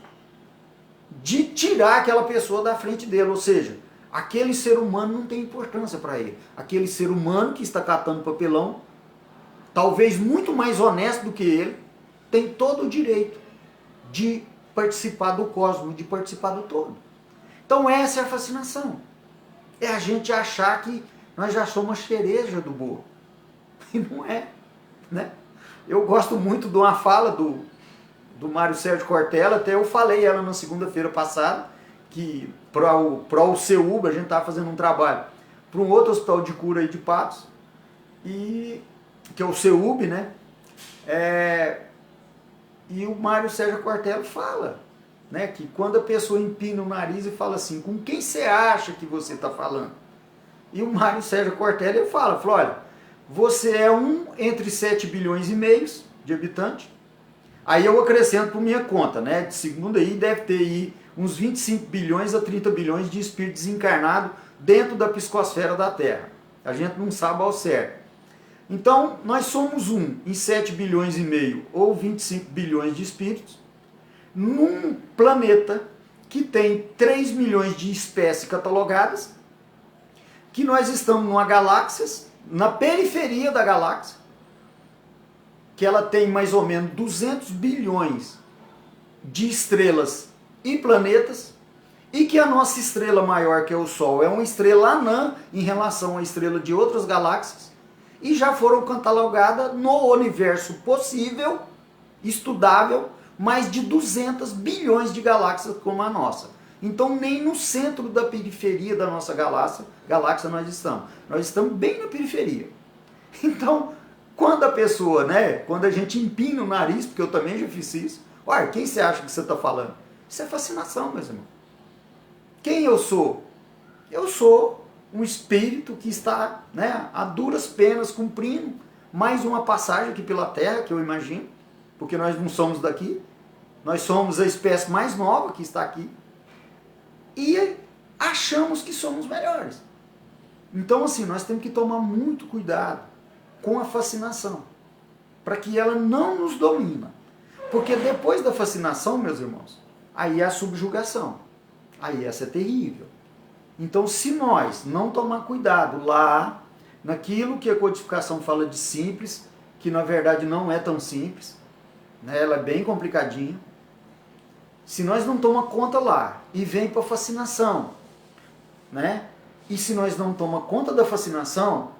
A: de tirar aquela pessoa da frente dele. Ou seja, aquele ser humano não tem importância para ele. Aquele ser humano que está catando papelão, talvez muito mais honesto do que ele, tem todo o direito de participar do cosmos, de participar do todo. Então essa é a fascinação. É a gente achar que nós já somos a cereja do bolo. E não é, né? Eu gosto muito de uma fala do Mário Sérgio Cortella, até eu falei ela na segunda-feira passada, que para o CEUB a gente estava fazendo um trabalho para um outro hospital de cura aí de Patos, e, que é o CEUB, né? E o Mário Sérgio Cortella fala, né, que quando a pessoa empina o nariz e fala assim, com quem você acha que você está falando? E o Mário Sérgio Cortella ele fala, olha, você é um entre 7 bilhões e meio de habitantes, Aí eu acrescento por minha conta, né? De segundo aí deve ter aí uns 25 bilhões a 30 bilhões de espíritos desencarnados dentro da psicosfera da Terra. A gente não sabe ao certo. Então, nós somos um em 7 bilhões e meio ou 25 bilhões de espíritos num planeta que tem 3 milhões de espécies catalogadas, que nós estamos numa galáxia, na periferia da galáxia, que ela tem mais ou menos 200 bilhões de estrelas e planetas, e que a nossa estrela maior, que é o Sol, é uma estrela anã em relação à estrela de outras galáxias, e já foram catalogadas no universo possível, estudável, mais de 200 bilhões de galáxias como a nossa. Então nem no centro da periferia da nossa galáxia nós estamos. Nós estamos bem na periferia. Então, quando a pessoa, né, quando a gente empina o nariz, porque eu também já fiz isso, olha, quem você acha que você está falando? Isso é fascinação, meus irmãos. Quem eu sou? Eu sou um espírito que está, né, a duras penas cumprindo mais uma passagem aqui pela Terra, que eu imagino, porque nós não somos daqui, nós somos a espécie mais nova que está aqui, e achamos que somos melhores. Então, assim, nós temos que tomar muito cuidado com a fascinação, para que ela não nos domina. Porque depois da fascinação, meus irmãos, aí é a subjugação. Aí essa é terrível. Então, se nós não tomar cuidado lá, naquilo que a codificação fala de simples, que na verdade não é tão simples, né? Ela é bem complicadinha. Se nós não tomar conta lá e vem para a fascinação, né? E se nós não tomar conta da fascinação,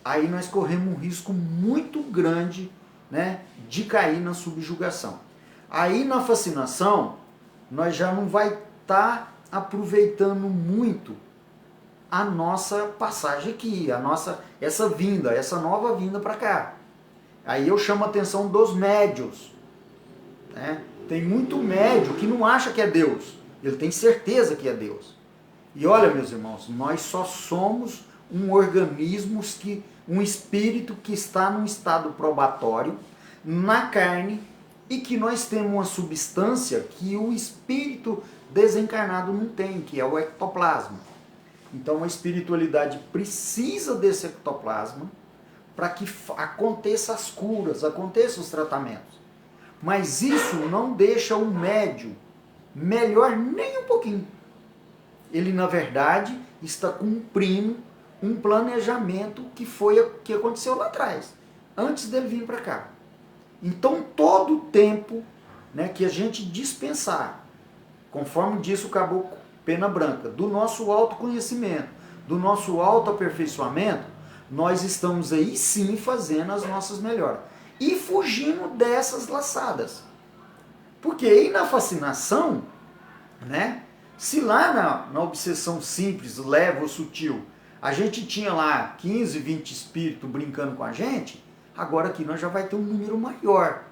A: aí nós corremos um risco muito grande, né, de cair na subjugação. Aí na fascinação, nós já não vai estar aproveitando muito a nossa passagem aqui, essa vinda, essa nova vinda para cá. Aí eu chamo a atenção dos médios, né? Tem muito médio que não acha que é Deus, ele tem certeza que é Deus. E olha, meus irmãos, nós só somos um organismo, um espírito que está num estado probatório, na carne, e que nós temos uma substância que o espírito desencarnado não tem, que é o ectoplasma. Então a espiritualidade precisa desse ectoplasma para que aconteça as curas, aconteçam os tratamentos. Mas isso não deixa o médium melhor nem um pouquinho. Ele, na verdade, está cumprindo um planejamento que aconteceu lá atrás, antes dele vir para cá. Então, todo o tempo, né, que a gente dispensar, conforme disse o Caboclo Pena Branca, do nosso autoconhecimento, do nosso autoaperfeiçoamento, nós estamos aí sim fazendo as nossas melhoras. E fugindo dessas laçadas. Porque aí na fascinação, né, se lá na obsessão simples, leve ou sutil, a gente tinha lá 15, 20 espíritos brincando com a gente, agora aqui nós já vai ter um número maior.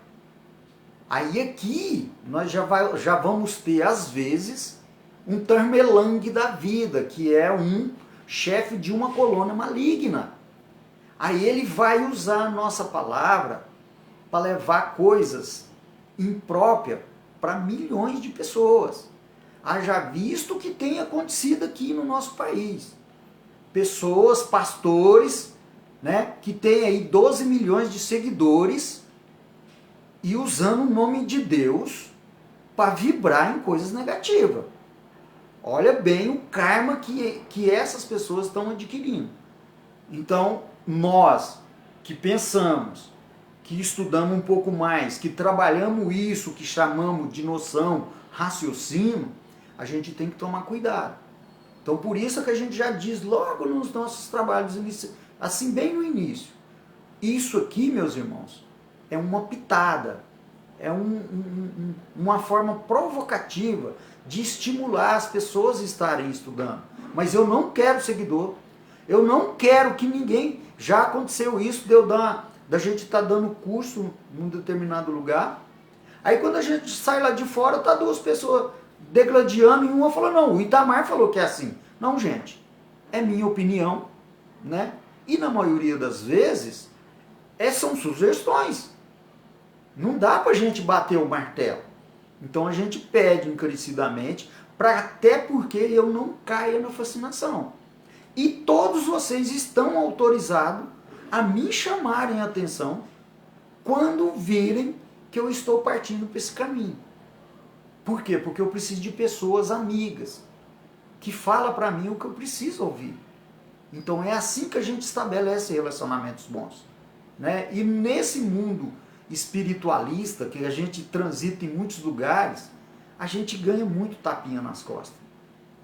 A: Aí aqui nós já vamos ter, às vezes, um Tarmelang da vida, que é um chefe de uma colônia maligna. Aí ele vai usar a nossa palavra para levar coisas impróprias para milhões de pessoas. Haja visto o que tem acontecido aqui no nosso país. Pessoas, pastores, né, que tem aí 12 milhões de seguidores e usando o nome de Deus para vibrar em coisas negativas. Olha bem o karma que essas pessoas estão adquirindo. Então, nós que pensamos, que estudamos um pouco mais, que trabalhamos isso, que chamamos de noção, raciocínio, a gente tem que tomar cuidado. Então, por isso que a gente já diz logo nos nossos trabalhos, assim bem no início, isso aqui, meus irmãos, é uma pitada, é uma forma provocativa de estimular as pessoas a estarem estudando. Mas eu não quero seguidor, eu não quero que ninguém... Já aconteceu isso, da gente estar dando curso num determinado lugar, aí quando a gente sai lá de fora, tá duas pessoas degladiando e uma falou, não, o Itamar falou que é assim. Não, gente, é minha opinião, né? E na maioria das vezes, são sugestões. Não dá para a gente bater o martelo. Então a gente pede encarecidamente, até porque eu não caia na fascinação. E todos vocês estão autorizados a me chamarem a atenção quando virem que eu estou partindo para esse caminho. Por quê? Porque eu preciso de pessoas amigas, que falam para mim o que eu preciso ouvir. Então é assim que a gente estabelece relacionamentos bons. Né? E nesse mundo espiritualista, que a gente transita em muitos lugares, a gente ganha muito tapinha nas costas.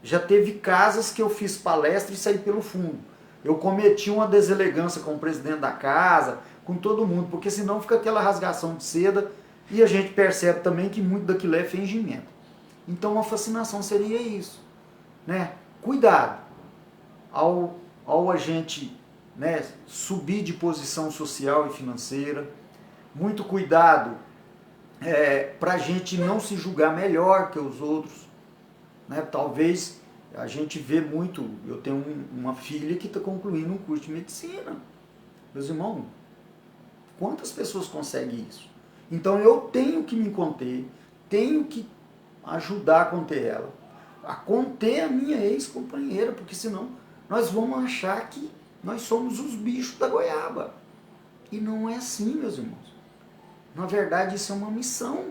A: Já teve casas que eu fiz palestra e saí pelo fundo. Eu cometi uma deselegância com o presidente da casa, com todo mundo, porque senão fica aquela rasgação de seda e a gente percebe também que muito daquilo é fingimento. Então a fascinação seria isso. Né? Cuidado ao a gente, né, subir de posição social e financeira. Muito cuidado para a gente não se julgar melhor que os outros. Né? Talvez a gente vê muito, eu tenho uma filha que está concluindo um curso de medicina. Meus irmãos, quantas pessoas conseguem isso? Então eu tenho que me conter, tenho que ajudar a conter ela, a conter a minha ex-companheira, porque senão nós vamos achar que nós somos os bichos da goiaba. E não é assim, meus irmãos. Na verdade, isso é uma missão.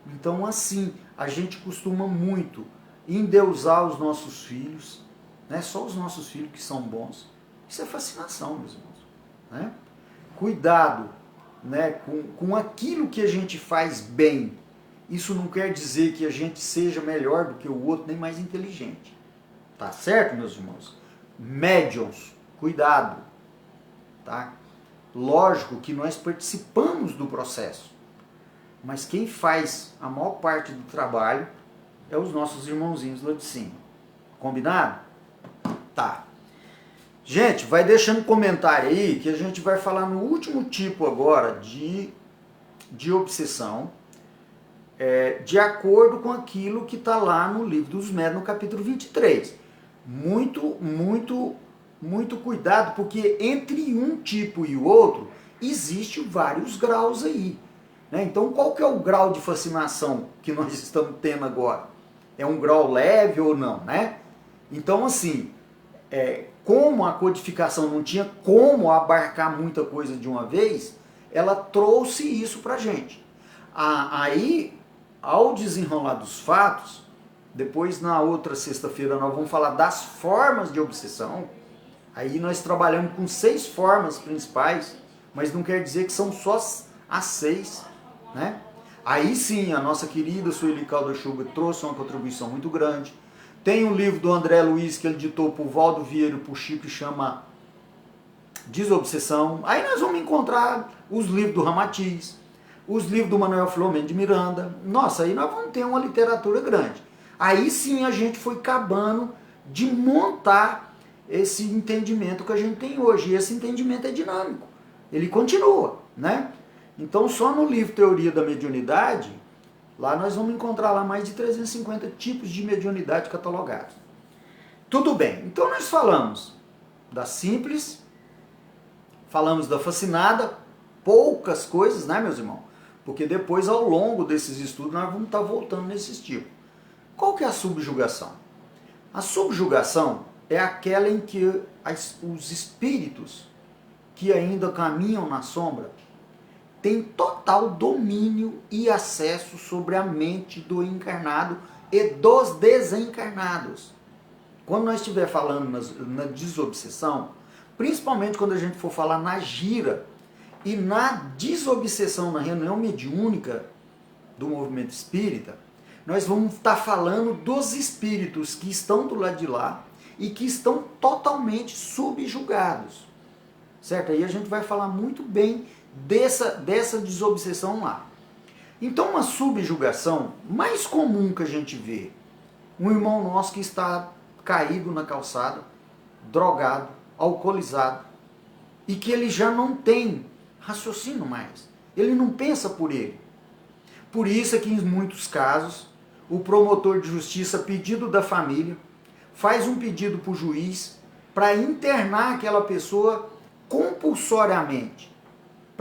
A: Então, assim, a gente costuma muito endeusar os nossos filhos, né? Só os nossos filhos que são bons. Isso é fascinação, meus irmãos. Né? Cuidado, né, com aquilo que a gente faz bem. Isso não quer dizer que a gente seja melhor do que o outro, nem mais inteligente. Tá certo, meus irmãos? Médiuns, cuidado. Tá? Lógico que nós participamos do processo, mas quem faz a maior parte do trabalho é os nossos irmãozinhos lá de cima. Combinado? Tá. Gente, vai deixando comentário aí que a gente vai falar no último tipo agora de obsessão, de acordo com aquilo que está lá no Livro dos Médiuns, no capítulo 23. Muito cuidado, porque entre um tipo e o outro, existe vários graus aí. Né? Então, qual que é o grau de fascinação que nós estamos tendo agora? É um grau leve ou não? Né? Então, assim, como a codificação não tinha como abarcar muita coisa de uma vez, ela trouxe isso pra gente. Aí, ao desenrolar dos fatos, depois na outra sexta-feira nós vamos falar das formas de obsessão. Aí nós trabalhamos com 6 formas principais, mas não quer dizer que são só as 6, né? Aí sim, a nossa querida Sueli Caldas-Chuba trouxe uma contribuição muito grande. Tem um livro do André Luiz que ele ditou para o Valdo Vieira e para o Chico, que chama Desobsessão. Aí nós vamos encontrar os livros do Ramatiz, os livros do Manuel Filomeno de Miranda. Nossa, aí nós vamos ter uma literatura grande. Aí sim a gente foi acabando de montar esse entendimento que a gente tem hoje. E esse entendimento é dinâmico. Ele continua, né? Então só no livro Teoria da Mediunidade, lá nós vamos encontrar lá mais de 350 tipos de mediunidade catalogados. Tudo bem, então nós falamos da simples, falamos da fascinada, poucas coisas, né, meus irmãos? Porque depois, ao longo desses estudos, nós vamos estar voltando nesses tipos. Qual que é a subjugação? A subjugação é aquela em que os espíritos que ainda caminham na sombra têm total domínio e acesso sobre a mente do encarnado e dos desencarnados. Quando nós estiver falando na desobsessão, principalmente quando a gente for falar na gira e na desobsessão, na reunião mediúnica do movimento espírita, nós vamos estar falando dos espíritos que estão do lado de lá e que estão totalmente subjugados. Certo? Aí a gente vai falar muito bem dessa desobsessão lá. Então, uma subjugação mais comum que a gente vê, um irmão nosso que está caído na calçada, drogado, alcoolizado, e que ele já não tem raciocínio mais. Ele não pensa por ele. Por isso é que, em muitos casos, o promotor de justiça, a pedido da família, faz um pedido para o juiz para internar aquela pessoa compulsoriamente,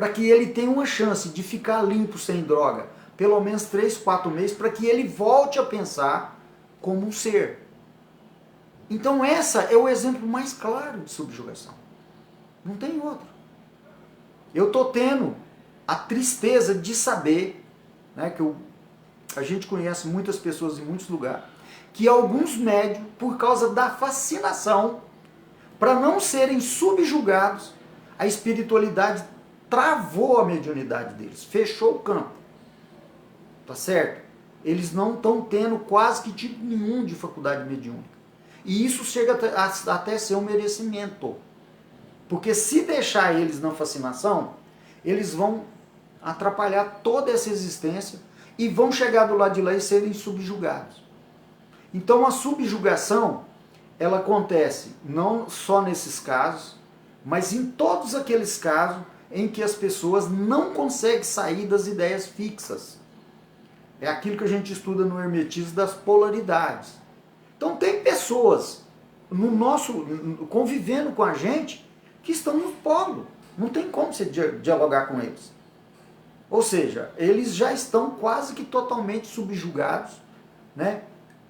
A: para que ele tenha uma chance de ficar limpo sem droga, pelo menos 3, 4 meses, para que ele volte a pensar como um ser. Então essa é o exemplo mais claro de subjugação. Não tem outro. Eu estou tendo a tristeza de saber, né, que a gente conhece muitas pessoas em muitos lugares, que alguns médios, por causa da fascinação, para não serem subjugados, a espiritualidade travou a mediunidade deles, fechou o campo. Tá certo? Eles não estão tendo quase que tipo nenhum de faculdade mediúnica. E isso chega até ser um merecimento. Porque se deixar eles na fascinação, eles vão atrapalhar toda essa existência e vão chegar do lado de lá e serem subjugados. Então a subjugação, ela acontece não só nesses casos, mas em todos aqueles casos em que as pessoas não conseguem sair das ideias fixas. É aquilo que a gente estuda no hermetismo das polaridades. Então tem pessoas convivendo com a gente que estão no polo. Não tem como você dialogar com eles. Ou seja, eles já estão quase que totalmente subjugados, né,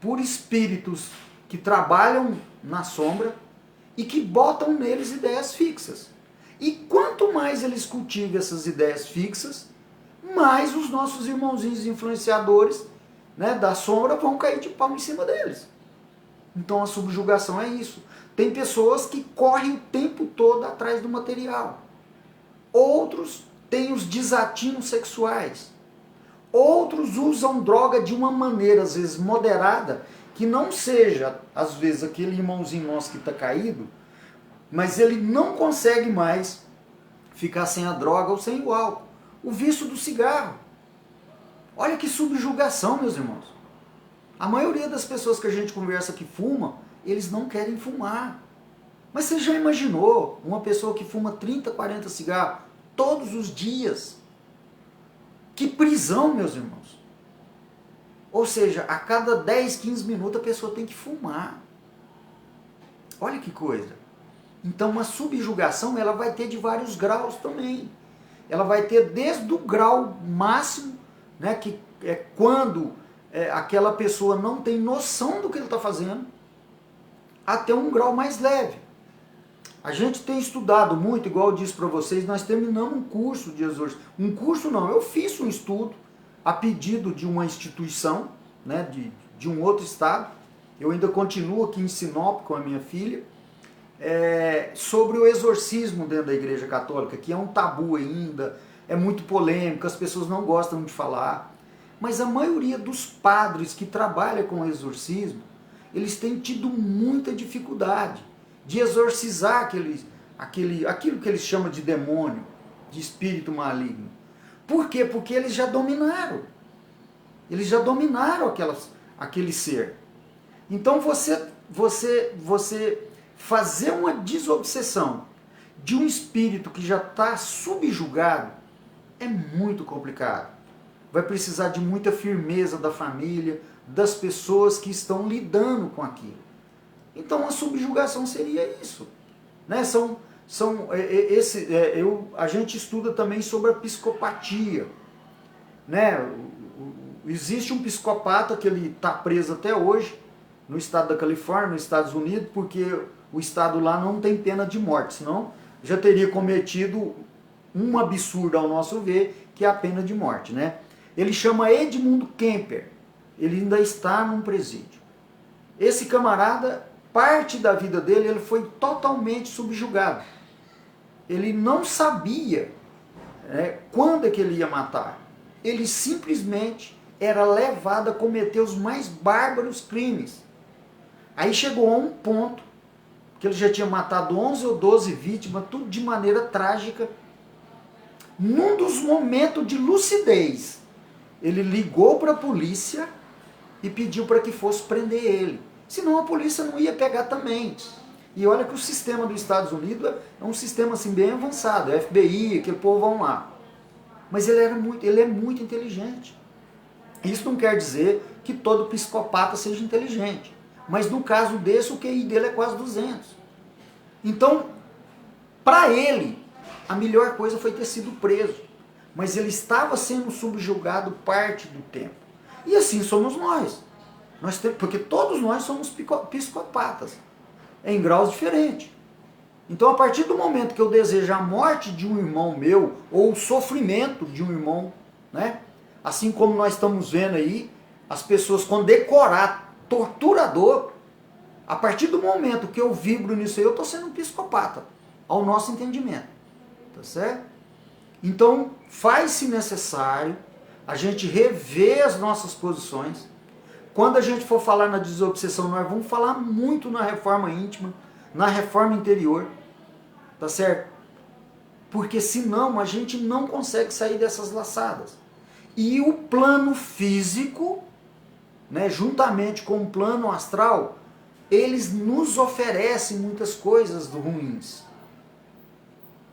A: por espíritos que trabalham na sombra e que botam neles ideias fixas. E quanto mais eles cultivam essas ideias fixas, mais os nossos irmãozinhos influenciadores, né, da sombra vão cair de pau em cima deles. Então a subjugação é isso. Tem pessoas que correm o tempo todo atrás do material. Outros têm os desatinos sexuais. Outros usam droga de uma maneira, às vezes, moderada, que não seja, às vezes, aquele irmãozinho nosso que está caído, mas ele não consegue mais ficar sem a droga ou sem o álcool. O vício do cigarro. Olha que subjugação, meus irmãos. A maioria das pessoas que a gente conversa que fumam, eles não querem fumar. Mas você já imaginou uma pessoa que fuma 30, 40 cigarros todos os dias? Que prisão, meus irmãos. Ou seja, a cada 10, 15 minutos a pessoa tem que fumar. Olha que coisa. Então uma subjugação ela vai ter de vários graus também. Ela vai ter desde o grau máximo, né, que é quando aquela pessoa não tem noção do que ele está fazendo, até um grau mais leve. A gente tem estudado muito, igual eu disse para vocês, nós terminamos um curso de exorcismo. Um curso não, eu fiz um estudo a pedido de uma instituição, né, de um outro estado. Eu ainda continuo aqui em Sinop com a minha filha, sobre o exorcismo dentro da Igreja Católica, que é um tabu ainda, é muito polêmico, as pessoas não gostam de falar. Mas a maioria dos padres que trabalham com exorcismo, eles têm tido muita dificuldade de exorcizar aquilo que eles chamam de demônio, de espírito maligno. Por quê? Porque eles já dominaram. Eles já dominaram aquele ser. Então você fazer uma desobsessão de um espírito que já está subjugado é muito complicado. Vai precisar de muita firmeza da família, das pessoas que estão lidando com aquilo. Então a subjugação seria isso. Né? A gente estuda também sobre a psicopatia. Né? Existe um psicopata que ele está preso até hoje, no estado da Califórnia, nos Estados Unidos, porque o estado lá não tem pena de morte, senão já teria cometido um absurdo ao nosso ver, que é a pena de morte. Né? Ele chama Edmundo Kemper, ele ainda está num presídio. Esse camarada, parte da vida dele, ele foi totalmente subjugado. Ele não sabia quando é que ele ia matar. Ele simplesmente era levado a cometer os mais bárbaros crimes. Aí chegou a um ponto que ele já tinha matado 11 ou 12 vítimas, tudo de maneira trágica. Num dos momentos de lucidez, ele ligou para a polícia e pediu para que fosse prender ele. Senão a polícia não ia pegar também. E olha que o sistema dos Estados Unidos é um sistema assim bem avançado, é FBI, aquele povo vão lá. Mas ele é muito inteligente. Isso não quer dizer que todo psicopata seja inteligente. Mas no caso desse, o QI dele é quase 200. Então, para ele, a melhor coisa foi ter sido preso. Mas ele estava sendo subjugado parte do tempo. E assim somos nós. Porque todos nós somos psicopatas, em graus diferentes. Então, a partir do momento que eu desejo a morte de um irmão meu, ou o sofrimento de um irmão, né? Assim como nós estamos vendo aí, as pessoas condecorar torturador, a partir do momento que eu vibro nisso aí, eu estou sendo um psicopata, ao nosso entendimento. Tá certo? Então, faz-se necessário a gente rever as nossas posições. Quando a gente for falar na desobsessão, nós vamos falar muito na reforma íntima, na reforma interior, tá certo? Porque senão a gente não consegue sair dessas laçadas. E o plano físico, né, juntamente com o plano astral, eles nos oferecem muitas coisas ruins.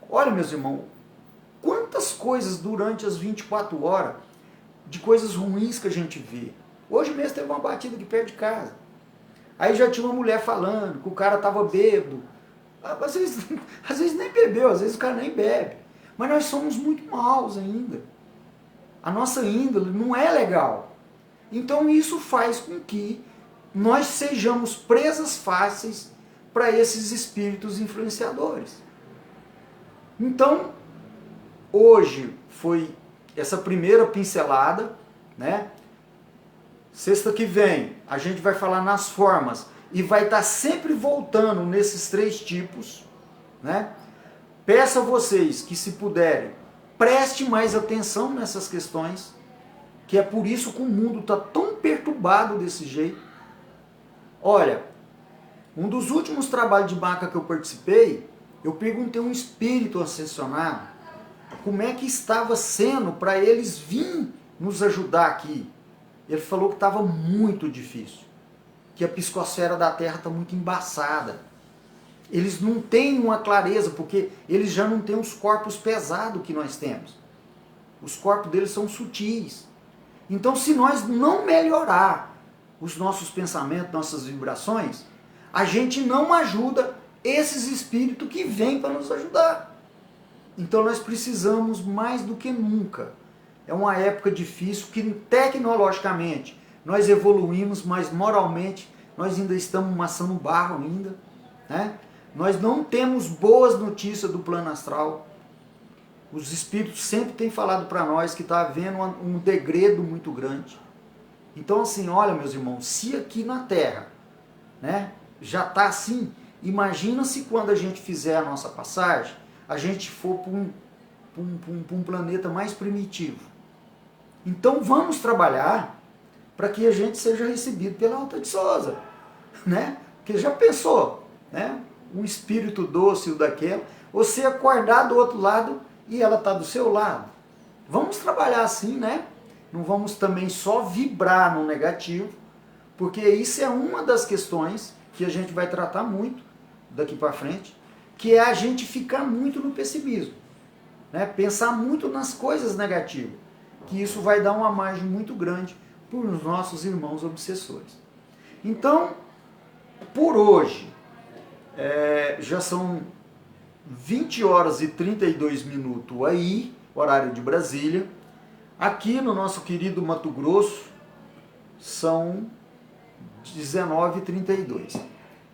A: Olha, meus irmãos, quantas coisas durante as 24 horas, de coisas ruins que a gente vê. Hoje mesmo teve uma batida aqui perto de casa. Aí já tinha uma mulher falando que o cara estava bêbado. Às vezes nem bebeu, às vezes o cara nem bebe. Mas nós somos muito maus ainda. A nossa índole não é legal. Então isso faz com que nós sejamos presas fáceis para esses espíritos influenciadores. Então, hoje foi essa primeira pincelada, né? Sexta que vem a gente vai falar nas formas e vai estar sempre voltando nesses 3 tipos, né? Peço a vocês que, se puderem, preste mais atenção nessas questões, que é por isso que o mundo está tão perturbado desse jeito. Olha, um dos últimos trabalhos de maca que eu participei, eu perguntei a um espírito ascensionado como é que estava sendo para eles virem nos ajudar aqui. Ele falou que estava muito difícil, que a psicosfera da Terra está muito embaçada. Eles não têm uma clareza, porque eles já não têm os corpos pesados que nós temos. Os corpos deles são sutis. Então, se nós não melhorar os nossos pensamentos, nossas vibrações, a gente não ajuda esses espíritos que vêm para nos ajudar. Então nós precisamos mais do que nunca. É uma época difícil que tecnologicamente nós evoluímos, mas moralmente nós ainda estamos amassando barro ainda, né? Nós não temos boas notícias do plano astral. Os espíritos sempre têm falado para nós que está havendo um degredo muito grande. Então assim, olha meus irmãos, se aqui na Terra, né, já está assim, imagina se quando a gente fizer a nossa passagem, a gente for para um planeta mais primitivo. Então vamos trabalhar para que a gente seja recebido pela Alta de Souza, né? Porque já pensou, né? Um espírito doce daquela, você acordar do outro lado e ela está do seu lado. Vamos trabalhar assim, né? Não vamos também só vibrar no negativo, porque isso é uma das questões que a gente vai tratar muito daqui para frente, que é a gente ficar muito no pessimismo, né? Pensar muito nas coisas negativas, que isso vai dar uma margem muito grande para os nossos irmãos obsessores. Então, por hoje, já são 20 horas e 32 minutos aí, horário de Brasília. Aqui no nosso querido Mato Grosso, são 19h32.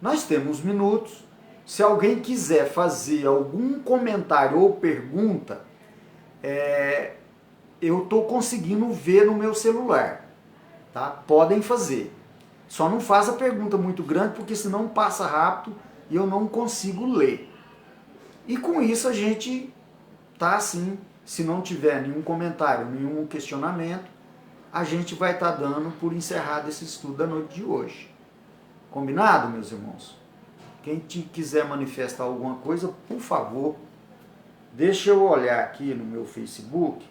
A: Nós temos minutos. Se alguém quiser fazer algum comentário ou pergunta, eu estou conseguindo ver no meu celular. Tá? Podem fazer. Só não faça pergunta muito grande, porque senão passa rápido e eu não consigo ler. E com isso a gente tá assim, se não tiver nenhum comentário, nenhum questionamento, a gente vai estar dando por encerrado esse estudo da noite de hoje. Combinado, meus irmãos? Quem quiser manifestar alguma coisa, por favor, deixa eu olhar aqui no meu Facebook,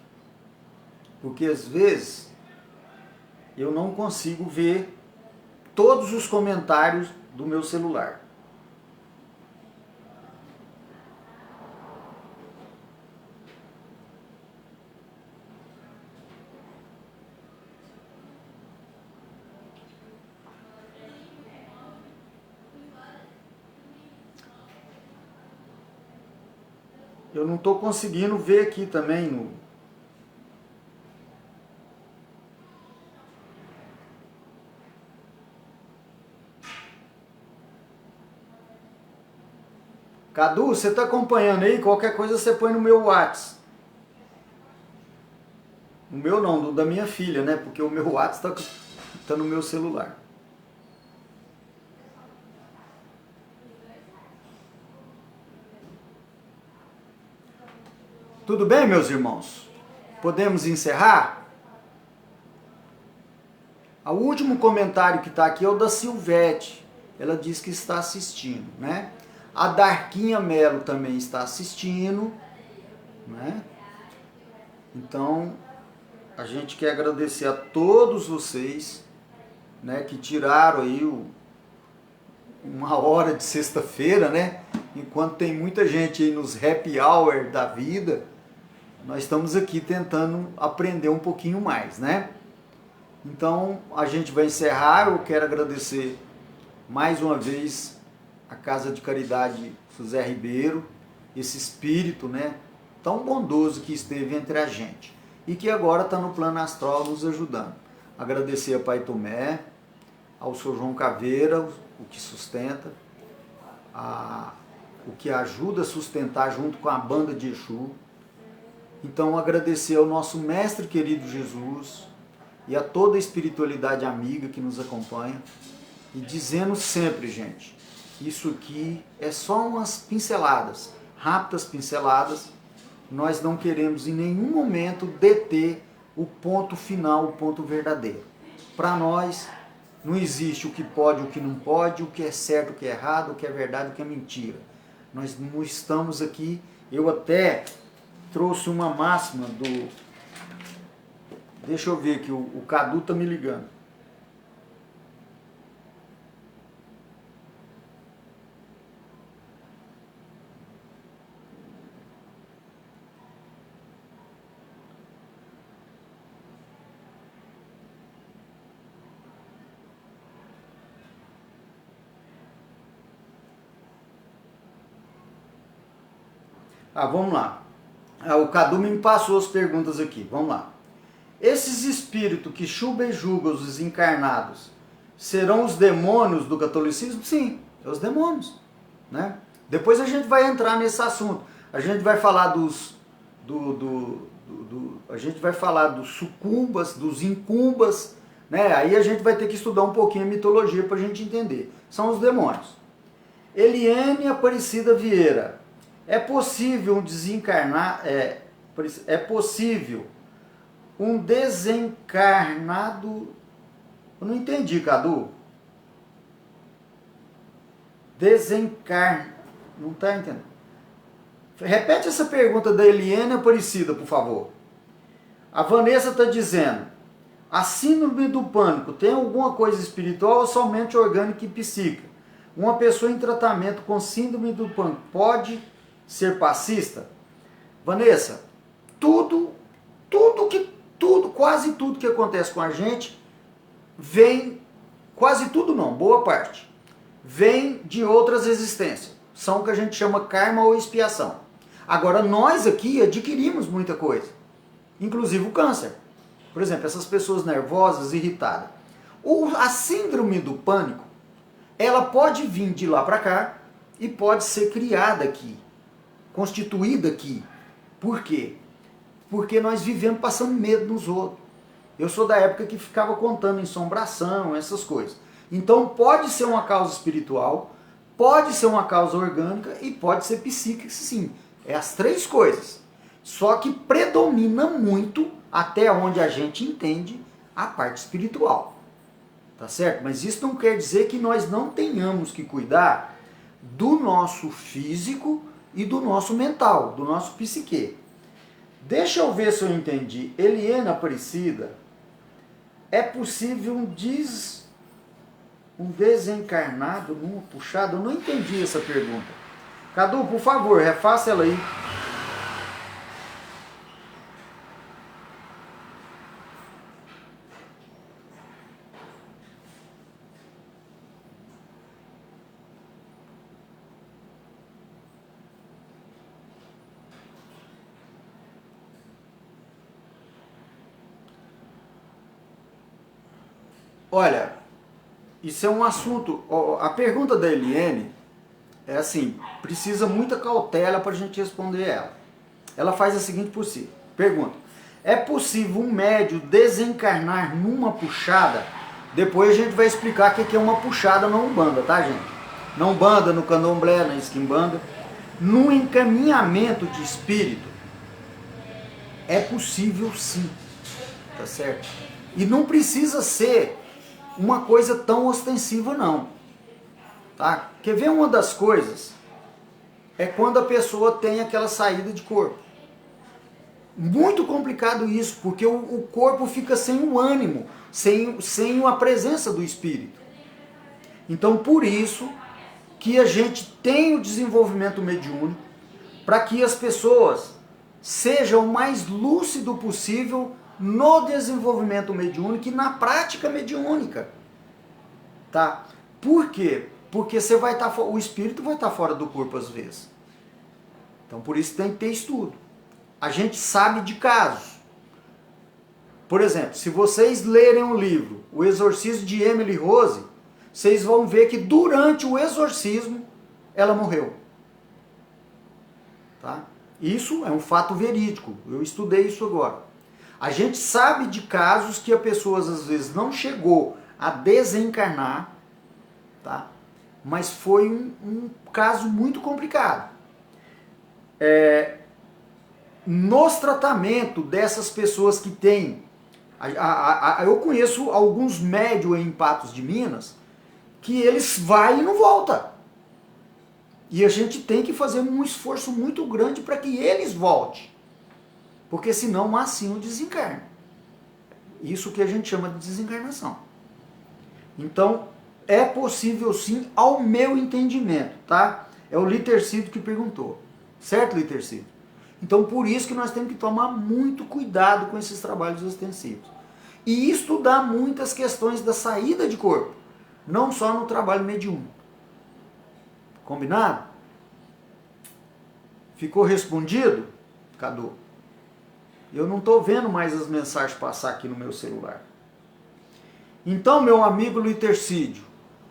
A: porque às vezes eu não consigo ver todos os comentários do meu celular. Eu não estou conseguindo ver aqui também no... Cadu, você está acompanhando aí? Qualquer coisa você põe no meu WhatsApp. O meu não, do da minha filha, né? Porque o meu WhatsApp tá no meu celular. Tudo bem, meus irmãos? Podemos encerrar? O último comentário que está aqui é o da Silvete. Ela diz que está assistindo, né? A Darquinha Melo também está assistindo, né? Então, a gente quer agradecer a todos vocês, né, que tiraram aí uma hora de sexta-feira, né? Enquanto tem muita gente aí nos happy hour da vida, nós estamos aqui tentando aprender um pouquinho mais, né? Então, a gente vai encerrar. Eu quero agradecer mais uma vez a Casa de Caridade José Ribeiro, esse espírito, né, tão bondoso que esteve entre a gente e que agora está no plano astral nos ajudando. Agradecer a Pai Tomé, ao Sr. João Caveira, o que sustenta, o que ajuda a sustentar junto com a banda de Exu. Então, agradecer ao nosso Mestre querido Jesus e a toda a espiritualidade amiga que nos acompanha, e dizendo sempre, gente, isso aqui é só umas pinceladas, rápidas pinceladas. Nós não queremos em nenhum momento deter o ponto final, o ponto verdadeiro. Para nós, não existe o que pode, o que não pode, o que é certo, o que é errado, o que é verdade, o que é mentira. Nós não estamos aqui, eu até trouxe uma máxima do... Deixa eu ver aqui, o Cadu tá me ligando. Vamos lá. O Cadu me passou as perguntas aqui. Vamos lá. Esses espíritos que subjugam os desencarnados serão os demônios do catolicismo? Sim, é os demônios, né? Depois a gente vai entrar nesse assunto. A gente vai falar a gente vai falar dos sucumbas, dos incumbas, né? Aí a gente vai ter que estudar um pouquinho a mitologia para a gente entender. São os demônios. Eliane Aparecida Vieira. É possível é possível um desencarnado... Eu não entendi, Cadu. Não está entendendo. Repete essa pergunta da Eliane Aparecida, por favor. A Vanessa está dizendo: a síndrome do pânico tem alguma coisa espiritual ou somente orgânica e psíquica? Uma pessoa em tratamento com síndrome do pânico pode ser passista? Vanessa, quase tudo que acontece com a gente vem, quase tudo não, boa parte, vem de outras existências. São o que a gente chama karma ou expiação. Agora, nós aqui adquirimos muita coisa, inclusive o câncer. Por exemplo, essas pessoas nervosas, irritadas. A síndrome do pânico, ela pode vir de lá para cá e pode ser criada aqui, constituída aqui. Por quê? Porque nós vivemos passando medo nos outros. Eu sou da época que ficava contando assombração, essas coisas. Então pode ser uma causa espiritual, pode ser uma causa orgânica e pode ser psíquica, sim. É as três coisas. Só que predomina muito, até onde a gente entende, a parte espiritual. Tá certo? Mas isso não quer dizer que nós não tenhamos que cuidar do nosso físico e do nosso mental, do nosso psique. Deixa eu ver se eu entendi. Eliana Aparecida, é possível um desencarnado numa puxada? Eu não entendi essa pergunta. Cadu, por favor, refaça ela aí. Olha, isso é um assunto, a pergunta da Eliane é assim, precisa muita cautela para a gente responder ela. Ela faz a seguinte pergunta: é possível um médium desencarnar numa puxada? Depois a gente vai explicar o que é uma puxada na Umbanda, tá, gente? Na Umbanda, no Candomblé, na Esquimbanda. No encaminhamento de espírito, é possível sim, tá certo? E não precisa ser uma coisa tão ostensiva não, tá? Quer ver uma das coisas? É quando a pessoa tem aquela saída de corpo. Muito complicado isso, porque o corpo fica sem o ânimo, sem a presença do espírito. Então por isso que a gente tem o desenvolvimento mediúnico, para que as pessoas sejam o mais lúcido possível no desenvolvimento mediúnico e na prática mediúnica. Tá? Por quê? Porque você vai estar, o espírito vai estar fora do corpo às vezes. Então por isso tem que ter estudo. A gente sabe de casos. Por exemplo, se vocês lerem um livro, O Exorcismo de Emily Rose, vocês vão ver que durante o exorcismo ela morreu. Tá? Isso é um fato verídico. Eu estudei isso agora. A gente sabe de casos que a pessoa às vezes não chegou a desencarnar, tá? Mas foi um caso muito complicado. Nos tratamentos dessas pessoas que têm... eu conheço alguns médios em Patos de Minas que eles vão e não voltam. E a gente tem que fazer um esforço muito grande para que eles voltem. Porque senão assim o desencarna. Isso que a gente chama de desencarnação. Então, é possível sim, ao meu entendimento, tá? É o Litercido que perguntou. Certo, Litercido? Então, por isso que nós temos que tomar muito cuidado com esses trabalhos ostensivos. E estudar muitas questões da saída de corpo. Não só no trabalho mediúnico. Combinado? Ficou respondido? Cadu? Eu não estou vendo mais as mensagens passar aqui no meu celular. Então, meu amigo Litercídio,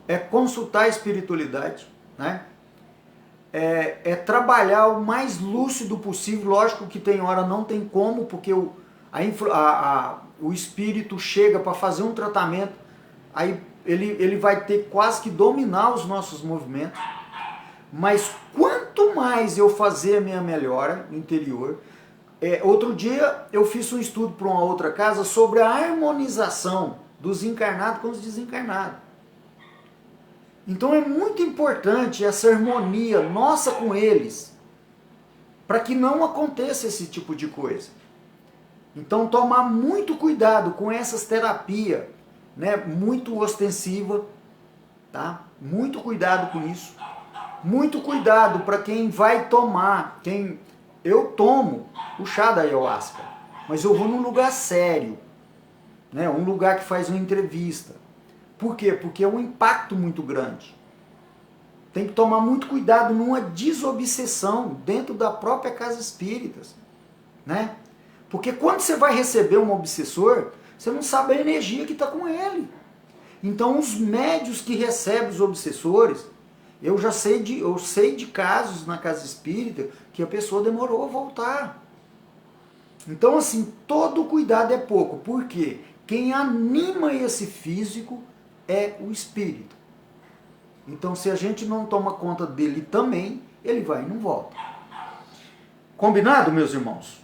A: é consultar a espiritualidade, né? É trabalhar o mais lúcido possível. Lógico que tem hora não tem como, porque o espírito chega para fazer um tratamento, aí ele vai ter quase que dominar os nossos movimentos. Mas quanto mais eu fazer a minha melhora interior... outro dia eu fiz um estudo para uma outra casa sobre a harmonização dos encarnados com os desencarnados. Então é muito importante essa harmonia nossa com eles, para que não aconteça esse tipo de coisa. Então tomar muito cuidado com essas terapias, né, muito ostensiva, tá? Muito cuidado com isso. Muito cuidado para quem vai tomar. Eu tomo o chá da ayahuasca, mas eu vou num lugar sério, né? Um lugar que faz uma entrevista. Por quê? Porque é um impacto muito grande. Tem que tomar muito cuidado numa desobsessão dentro da própria casa espírita, né? Porque quando você vai receber um obsessor, você não sabe a energia que está com ele. Então os médios que recebem os obsessores, eu sei de casos na casa espírita que a pessoa demorou a voltar. Então assim, todo cuidado é pouco. Por quê? Quem anima esse físico é o espírito. Então se a gente não toma conta dele também, ele vai e não volta. Combinado, meus irmãos?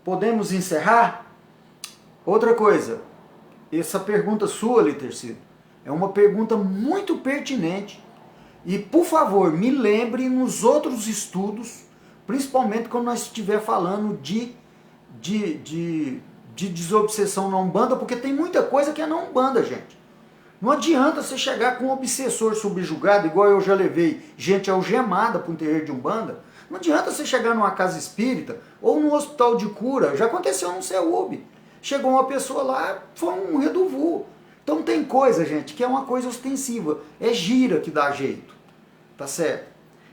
A: Podemos encerrar? Outra coisa, essa pergunta sua, Litercido, é uma pergunta muito pertinente. E, por favor, me lembre nos outros estudos, principalmente quando nós estiver falando de desobsessão na Umbanda, porque tem muita coisa que é na Umbanda, gente. Não adianta você chegar com um obsessor subjugado, igual eu já levei gente algemada para um terreiro de Umbanda. Não adianta você chegar numa casa espírita ou num hospital de cura. Já aconteceu no CEUB. Chegou uma pessoa lá, foi um reduvu. Então tem coisa, gente, que é uma coisa ostensiva. É gira que dá jeito. Tá certo?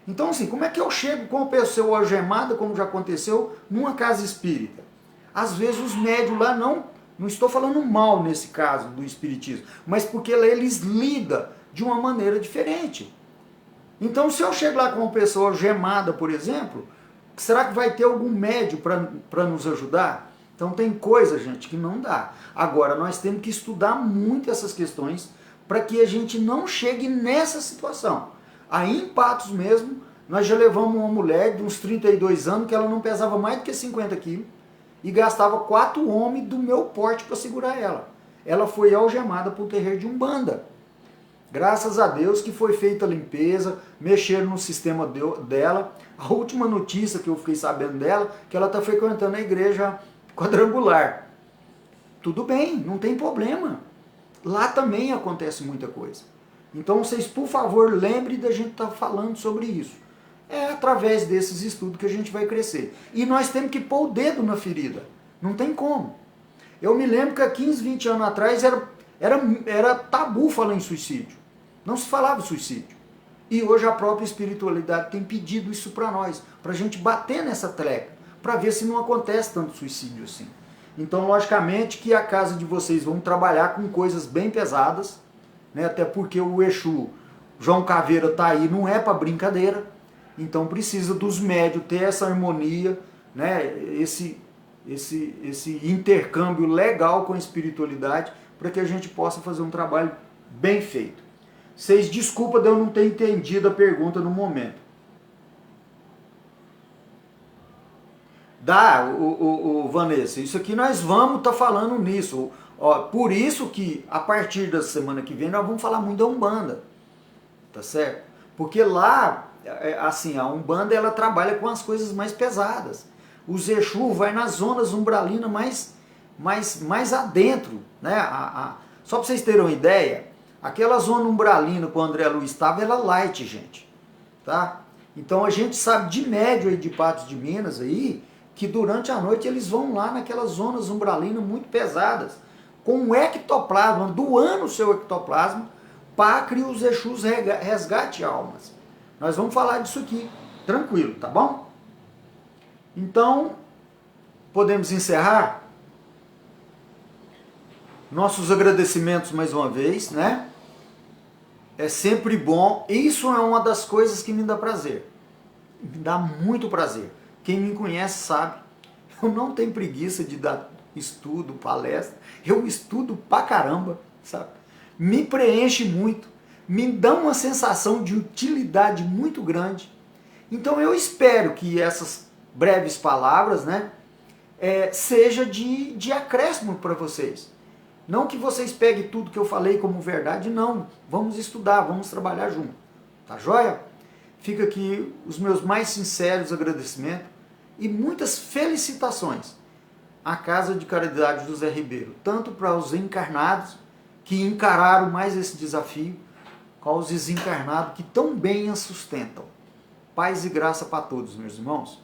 A: Então assim, como é que eu chego com a pessoa algemada, como já aconteceu, numa casa espírita? Às vezes os médios lá Não estou falando mal nesse caso do espiritismo, mas porque eles lidam de uma maneira diferente. Então, se eu chego lá com uma pessoa gemada, por exemplo, será que vai ter algum médio para nos ajudar? Então tem coisa, gente, que não dá. Agora, nós temos que estudar muito essas questões para que a gente não chegue nessa situação. Aí em Patos mesmo, nós já levamos uma mulher de uns 32 anos que ela não pesava mais do que 50 quilos e gastava 4 homens do meu porte para segurar ela. Ela foi algemada para o terreiro de Umbanda. Graças a Deus que foi feita a limpeza, mexeram no sistema dela. A última notícia que eu fiquei sabendo dela, que ela está frequentando a igreja quadrangular. Tudo bem, não tem problema. Lá também acontece muita coisa. Então vocês, por favor, lembrem da gente estar falando sobre isso. É através desses estudos que a gente vai crescer. E nós temos que pôr o dedo na ferida. Não tem como. Eu me lembro que há 15, 20 anos atrás era tabu falar em suicídio. Não se falava em suicídio. E hoje a própria espiritualidade tem pedido isso para nós, para a gente bater nessa treca, para ver se não acontece tanto suicídio assim. Então, logicamente que a casa de vocês vão trabalhar com coisas bem pesadas, né? Até porque o Exu João Caveira está aí, não é para brincadeira. Então precisa dos médios ter essa harmonia, né? Esse intercâmbio legal com a espiritualidade, para que a gente possa fazer um trabalho bem feito. Vocês desculpa de eu não ter entendido a pergunta no momento. Vanessa, isso aqui nós vamos estar falando nisso. Ó, por isso que a partir da semana que vem nós vamos falar muito da Umbanda. Tá certo? Porque lá, assim, a Umbanda ela trabalha com as coisas mais pesadas. O Exu vai nas zonas umbralinas mais adentro, né? Só para vocês terem uma ideia, aquela zona umbralina que o André Luiz estava, era light, gente. Tá? Então a gente sabe de médio aí de Patos de Minas aí, que durante a noite eles vão lá naquelas zonas umbralinas muito pesadas, com um ectoplasma, doando o seu ectoplasma, para que os Exus resgate almas. Nós vamos falar disso aqui, tranquilo, tá bom? Então, podemos encerrar? Nossos agradecimentos mais uma vez, né? É sempre bom. Isso é uma das coisas que me dá prazer. Me dá muito prazer. Quem me conhece sabe. Eu não tenho preguiça de dar estudo, palestra. Eu estudo pra caramba, sabe? Me preenche muito. Me dá uma sensação de utilidade muito grande. Então eu espero que essas breves palavras, né? Seja de acréscimo para vocês. Não que vocês peguem tudo que eu falei como verdade, não. Vamos estudar, vamos trabalhar junto. Tá joia? Fica aqui os meus mais sinceros agradecimentos e muitas felicitações à Casa de Caridade do Zé Ribeiro. Tanto para os encarnados que encararam mais esse desafio, como os desencarnados que tão bem a sustentam. Paz e graça para todos, meus irmãos.